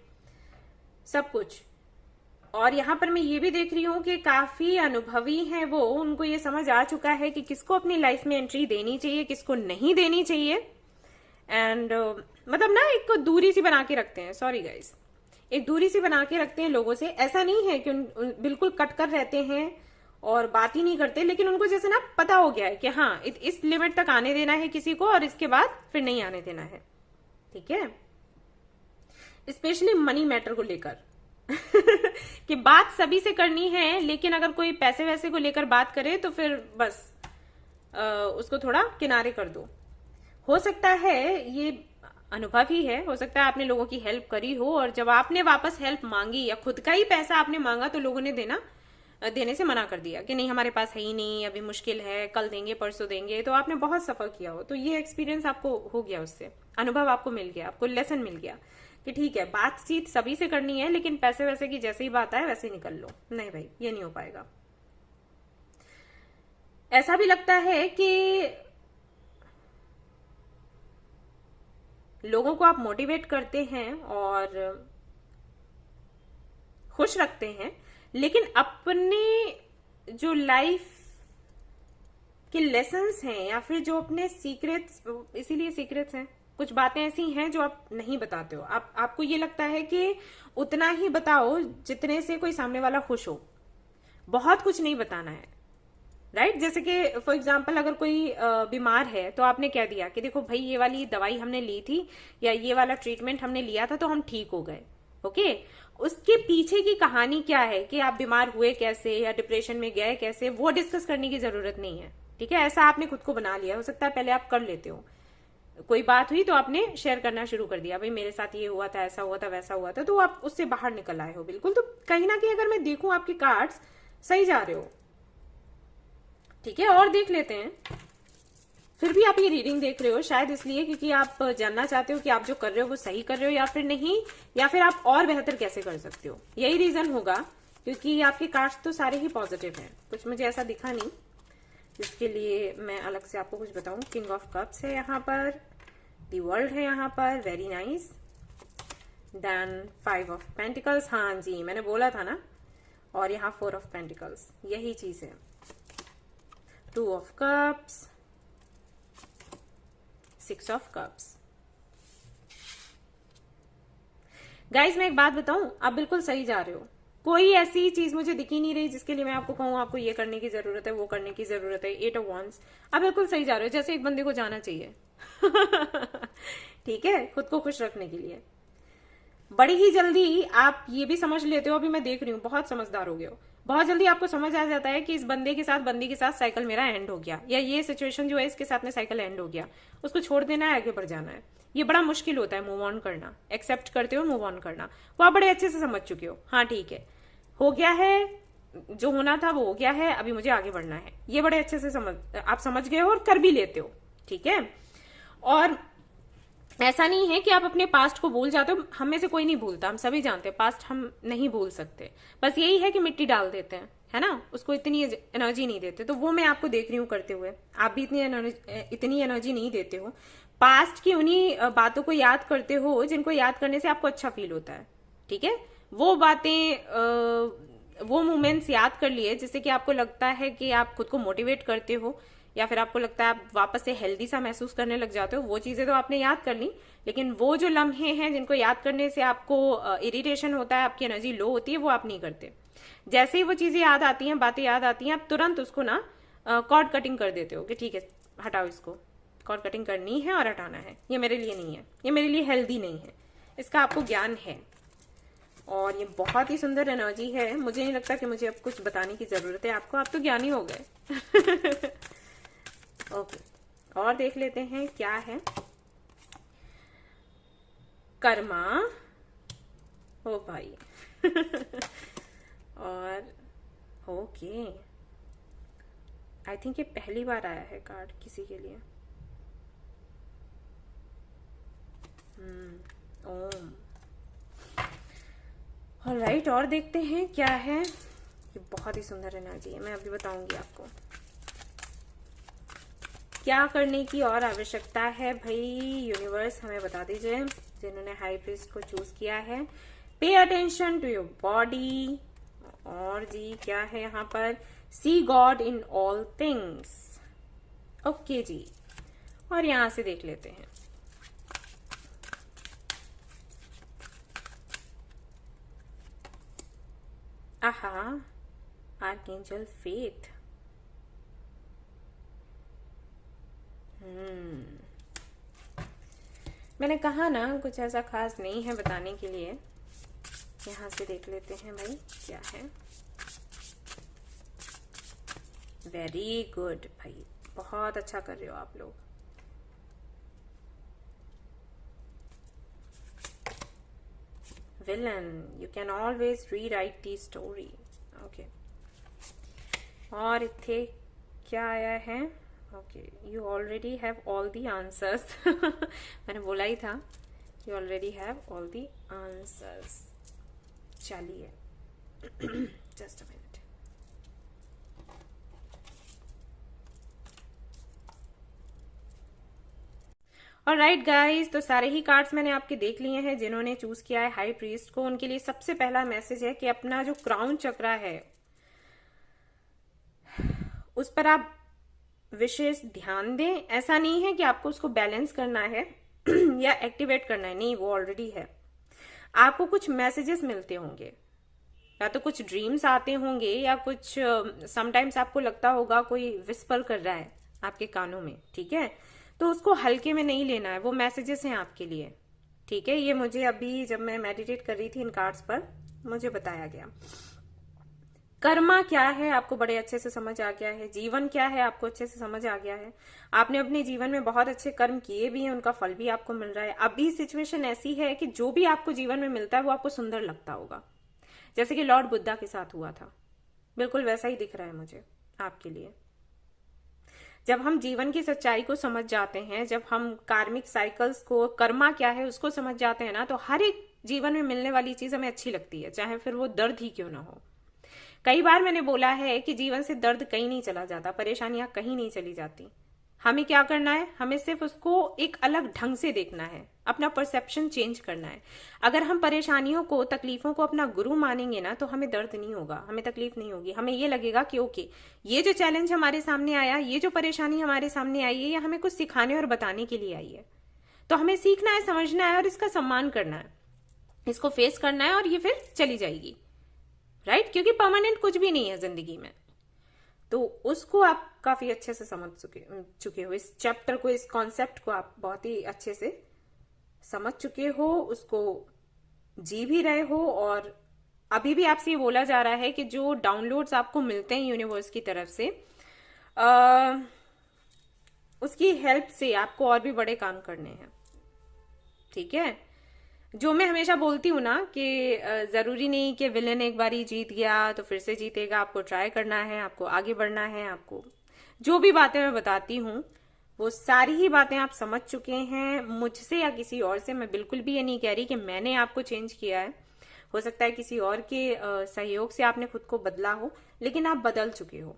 सब कुछ। और यहाँ पर मैं ये भी देख रही हूँ कि काफी अनुभवी हैं वो, उनको ये समझ आ चुका है कि किसको अपनी लाइफ में एंट्री देनी चाहिए, किसको नहीं देनी चाहिए। एंड मतलब ना एक दूरी सी बना के रखते हैं, सॉरी गाइस, एक दूरी सी बना के रखते हैं लोगों से। ऐसा नहीं है कि बिल्कुल कट कर रहते हैं और बात ही नहीं करते, लेकिन उनको जैसे ना पता हो गया है कि हाँ इस लिमिट तक आने देना है किसी को और इसके बाद फिर नहीं आने देना है, ठीक है। स्पेशली मनी मैटर को लेकर कि बात सभी से करनी है, लेकिन अगर कोई पैसे वैसे को लेकर बात करे तो फिर बस उसको थोड़ा किनारे कर दो। हो सकता है ये अनुभव ही है, हो सकता है आपने लोगों की हेल्प करी हो और जब आपने वापस हेल्प मांगी या खुद का ही पैसा आपने मांगा तो लोगों ने देने से मना कर दिया कि नहीं हमारे पास है ही नहीं, अभी मुश्किल है, कल देंगे, परसों देंगे। तो आपने बहुत सफर किया हो, तो ये एक्सपीरियंस आपको हो गया, उससे अनुभव आपको मिल गया, आपको लेसन मिल गया कि ठीक है बातचीत सभी से करनी है, लेकिन पैसे वैसे की जैसे ही बात आए वैसे ही निकल लो। नहीं भाई, ये नहीं हो पाएगा। ऐसा भी लगता है कि लोगों को आप मोटिवेट करते हैं और खुश रखते हैं, लेकिन अपने जो लाइफ के लेसन्स हैं या फिर जो अपने सीक्रेट्स, इसीलिए सीक्रेट्स हैं, कुछ बातें ऐसी हैं जो आप नहीं बताते हो। आपको ये लगता है कि उतना ही बताओ जितने से कोई सामने वाला खुश हो, बहुत कुछ नहीं बताना है, राइट। जैसे कि फॉर एग्जाम्पल अगर कोई बीमार है तो आपने कह दिया कि देखो भाई ये वाली दवाई हमने ली थी या ये वाला ट्रीटमेंट हमने लिया था तो हम ठीक हो गए, ओके। उसके पीछे की कहानी क्या है कि आप बीमार हुए कैसे या डिप्रेशन में गए कैसे, वो डिस्कस करने की जरूरत नहीं है, ठीक है। ऐसा आपने खुद को बना लिया, हो सकता है पहले आप कर लेते हो, कोई बात हुई तो आपने शेयर करना शुरू कर दिया, भाई मेरे साथ ये हुआ था, ऐसा हुआ था, वैसा हुआ था, तो आप उससे बाहर निकल आए हो बिल्कुल। तो कहीं ना कहीं अगर मैं देखूं आपके कार्ड्स सही जा रहे हो, ठीक है। और देख लेते हैं, फिर भी आप ये रीडिंग देख रहे हो शायद इसलिए क्योंकि आप जानना चाहते हो कि आप जो कर रहे हो वो सही कर रहे हो या फिर नहीं, या फिर आप और बेहतर कैसे कर सकते हो, यही रीजन होगा। क्योंकि आपके कार्ड्स तो सारे ही पॉजिटिव हैं, कुछ मुझे ऐसा दिखा नहीं जिसके लिए मैं अलग से आपको कुछ बताऊं। किंग ऑफ कप्स है यहाँ पर, दी वर्ल्ड है यहाँ पर, very nice. Then 5 of pentacles, हाँ जी मैंने बोला था ना, और यहाँ 4 ऑफ पेंटिकल्स, यही चीज है। 2 of cups, 6 of cups. Guys मैं एक बात बताऊं, आप बिल्कुल सही जा रहे हो। कोई ऐसी चीज मुझे दिखी नहीं रही जिसके लिए मैं आपको कहूं आपको ये करने की जरूरत है, वो करने की जरूरत है। 8 ऑफ wands, आप बिल्कुल सही जा रहे हो, जैसे एक बंदे को जाना चाहिए ठीक है, खुद को खुश रखने के लिए। बड़ी ही जल्दी आप ये भी समझ लेते हो, अभी मैं देख रही हूँ बहुत समझदार हो गए हो, बहुत जल्दी आपको समझ आ जाता है कि इस बंदी के साथ साइकिल मेरा एंड हो गया, या ये सिचुएशन जो है इसके साथ में साइकिल एंड हो गया, उसको छोड़ देना है, आगे बढ़ जाना है। ये बड़ा मुश्किल होता है मूव ऑन करना, एक्सेप्ट करते हो मूव ऑन करना, वो आप बड़े अच्छे से समझ चुके हो। हाँ ठीक है, हो गया है, जो होना था वो हो गया है, अभी मुझे आगे बढ़ना है, ये बड़े अच्छे से आप समझ गए हो और कर भी लेते हो, ठीक है। और ऐसा नहीं है कि आप अपने पास्ट को भूल जाते हो, हम में से कोई नहीं भूलता, हम सभी जानते हैं पास्ट हम नहीं भूल सकते, बस यही है कि मिट्टी डाल देते हैं, है ना, उसको इतनी एनर्जी नहीं देते। तो वो मैं आपको देख रही हूँ करते हुए, आप भी इतनी एनर्जी नहीं देते हो, पास्ट की उन्हीं बातों को याद करते हो जिनको याद करने से आपको अच्छा फील होता है, ठीक है। वो बातें, वो मोमेंट्स याद कर लिए जिससे कि आपको लगता है कि आप खुद को मोटिवेट करते हो, या फिर आपको लगता है आप वापस से हेल्दी सा महसूस करने लग जाते हो। वो चीजें तो आपने याद कर ली, लेकिन वो जो लम्हे हैं जिनको याद करने से आपको इरिटेशन होता है, आपकी एनर्जी लो होती है, वो आप नहीं करते। जैसे ही वो चीजें याद आती हैं, बातें याद आती हैं, आप तुरंत उसको ना कॉर्ड कटिंग कर देते हो कि ठीक है हटाओ इसको, कॉर्ड कटिंग करनी है और हटाना है, ये मेरे लिए नहीं है, ये मेरे लिए हेल्दी नहीं है, इसका आपको ज्ञान है। और ये बहुत ही सुंदर एनर्जी है, मुझे नहीं लगता कि मुझे अब कुछ बताने की जरूरत है आपको, आप तो ज्ञानी हो गए ओके, और देख लेते हैं क्या है। कर्मा, ओ भाई और ओके, आई थिंक ये पहली बार आया है कार्ड किसी के लिए, ओम। ऑलराइट, और देखते हैं क्या है। ये बहुत ही सुंदर एनर्जी है, मैं अभी बताऊंगी आपको क्या करने की और आवश्यकता है। भाई यूनिवर्स हमें बता दीजिए, जिन्होंने हाई प्रीस्ट को चूज किया है। Pay attention to your body. और जी क्या है यहाँ पर, see God in all things. Okay जी, और यहां से देख लेते हैं। आहा, आर्कएंजल फेथ। मैंने कहा ना कुछ ऐसा खास नहीं है बताने के लिए। यहां से देख लेते हैं भाई क्या है। वेरी गुड भाई, बहुत अच्छा कर रहे हो आप लोग। Villain, you can always rewrite the story. Okay, और इथे क्या आया है। Okay, you already have all the answers. मैंने बोला ही था, you already have all the answers. चलिए just a minute. Alright guys, तो सारे ही कार्ड्स मैंने आपके देख लिए हैं। जिन्होंने चूज किया है हाई प्रीस्ट को, उनके लिए सबसे पहला मैसेज है कि अपना जो क्राउन चक्रा है उस पर आप विशेष ध्यान दें। ऐसा नहीं है कि आपको उसको बैलेंस करना है या एक्टिवेट करना है, नहीं, वो ऑलरेडी है। आपको कुछ मैसेजेस मिलते होंगे, या तो कुछ ड्रीम्स आते होंगे, या कुछ समटाइम्स आपको लगता होगा कोई विस्पर कर रहा है आपके कानों में, ठीक है। तो उसको हल्के में नहीं लेना है, वो मैसेजेस हैं आपके लिए, ठीक है। ये मुझे अभी जब मैं मेडिटेट कर रही थी इन कार्ड्स पर मुझे बताया गया। कर्मा क्या है आपको बड़े अच्छे से समझ आ गया है। जीवन क्या है आपको अच्छे से समझ आ गया है। आपने अपने जीवन में बहुत अच्छे कर्म किए भी हैं, उनका फल भी आपको मिल रहा है। अभी सिचुएशन ऐसी है कि जो भी आपको जीवन में मिलता है वो आपको सुंदर लगता होगा, जैसे कि लॉर्ड बुद्धा के साथ हुआ था। बिल्कुल वैसा ही दिख रहा है मुझे आपके लिए। जब हम जीवन की सच्चाई को समझ जाते हैं, जब हम कार्मिक साइकिल्स को, कर्मा क्या है उसको समझ जाते हैं ना, तो हर एक जीवन में मिलने वाली चीज हमें अच्छी लगती है, चाहे फिर वो दर्द ही क्यों ना हो। कई बार मैंने बोला है कि जीवन से दर्द कहीं नहीं चला जाता, परेशानियां कहीं नहीं चली जाती। हमें क्या करना है, हमें सिर्फ उसको एक अलग ढंग से देखना है, अपना परसेप्शन चेंज करना है। अगर हम परेशानियों को, तकलीफों को अपना गुरु मानेंगे ना, तो हमें दर्द नहीं होगा, हमें तकलीफ नहीं होगी। हमें ये लगेगा कि ओके, ये जो चैलेंज हमारे सामने आया, ये जो परेशानी हमारे सामने आई है, ये हमें कुछ सिखाने और बताने के लिए आई है। तो हमें सीखना है, समझना है और इसका सम्मान करना है, इसको फेस करना है, और ये फिर चली जाएगी, राइट। क्योंकि परमानेंट कुछ भी नहीं है जिंदगी में। तो उसको आप काफी अच्छे से समझ चुके हो, इस चैप्टर को, इस कॉन्सेप्ट को आप बहुत ही अच्छे से समझ चुके हो, उसको जी भी रहे हो। और अभी भी आपसे ये बोला जा रहा है कि जो डाउनलोड्स आपको मिलते हैं यूनिवर्स की तरफ से, उसकी हेल्प से आपको और भी बड़े काम करने हैं, ठीक है। जो मैं हमेशा बोलती हूँ ना कि जरूरी नहीं कि विलन एक बार ही जीत गया तो फिर से जीतेगा। आपको ट्राई करना है, आपको आगे बढ़ना है। आपको जो भी बातें मैं बताती हूँ वो सारी ही बातें आप समझ चुके हैं, मुझसे या किसी और से। मैं बिल्कुल भी ये नहीं कह रही कि मैंने आपको चेंज किया है। हो सकता है किसी और के सहयोग से आपने खुद को बदला हो, लेकिन आप बदल चुके हो,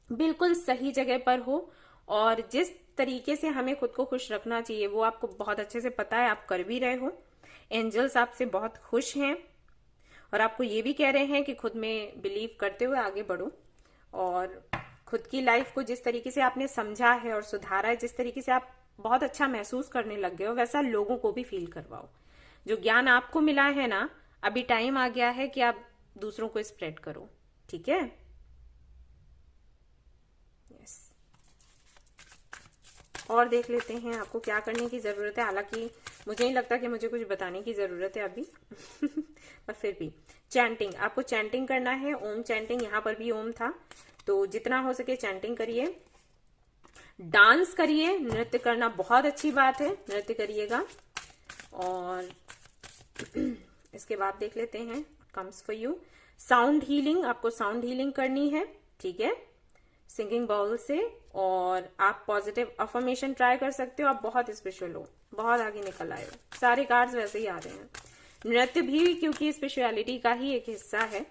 बिल्कुल सही जगह पर हो। और जिस तरीके से हमें खुद को खुश रखना चाहिए वो आपको बहुत अच्छे से पता है, आप कर भी रहे हो। एंजल्स आपसे बहुत खुश हैं और आपको ये भी कह रहे हैं कि खुद में बिलीव करते हुए आगे बढ़ो, और खुद की लाइफ को जिस तरीके से आपने समझा है और सुधारा है, जिस तरीके से आप बहुत अच्छा महसूस करने लग गए हो, वैसा लोगों को भी फील करवाओ। जो ज्ञान आपको मिला है ना, अभी टाइम आ गया है कि आप दूसरों को स्प्रेड करो, ठीक है। यस, और देख लेते हैं आपको क्या करने की जरूरत है। हालांकि मुझे नहीं लगता कि मुझे कुछ बताने की जरूरत है अभी पर फिर भी चैंटिंग, आपको चैंटिंग करना है। ओम चैंटिंग, यहाँ पर भी ओम था, तो जितना हो सके चैंटिंग करिए, डांस करिए। नृत्य करना बहुत अच्छी बात है, नृत्य करिएगा। और इसके बाद देख लेते हैं comes for you sound healing. आपको साउंड हीलिंग करनी है, ठीक है। सिंगिंग बाउल से, और आप पॉजिटिव अफर्मेशन ट्राई कर सकते हो। आप बहुत स्पेशल हो, बहुत आगे निकल आए हो, सारे कार्ड्स वैसे ही आ रहे हैं। नृत्य भी क्योंकि स्पेशलिटी का ही एक हिस्सा है।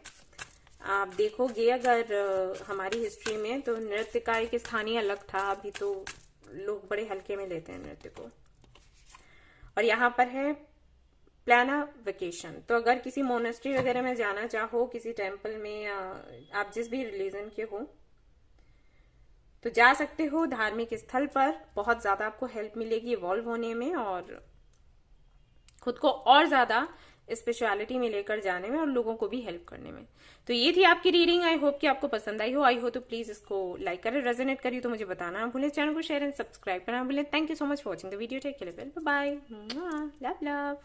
आप देखोगे अगर हमारी हिस्ट्री में तो नृत्य का एक स्थानीय अलग था, अभी तो लोग बड़े हल्के में लेते हैं नृत्य को। और यहाँ पर है प्लान अ वेकेशन, तो अगर किसी मोनेस्ट्री वगैरह में जाना चाहो, किसी टेम्पल में, या आप जिस भी रिलीजन के हो तो जा सकते हो। धार्मिक स्थल पर बहुत ज्यादा आपको हेल्प मिलेगी इवॉल्व होने में और खुद को और ज्यादा स्पेशलिटी में लेकर जाने में और लोगों को भी हेल्प करने में। तो ये थी आपकी रीडिंग। आई होप कि आपको पसंद आई हो तो प्लीज इसको लाइक करें, रेजोनेट करिए तो मुझे बताना ना भूलें, चैनल को शेयर एंड सब्सक्राइब करना ना भूलें। Thank you so much for watching the video. Take care, bye bye, love love.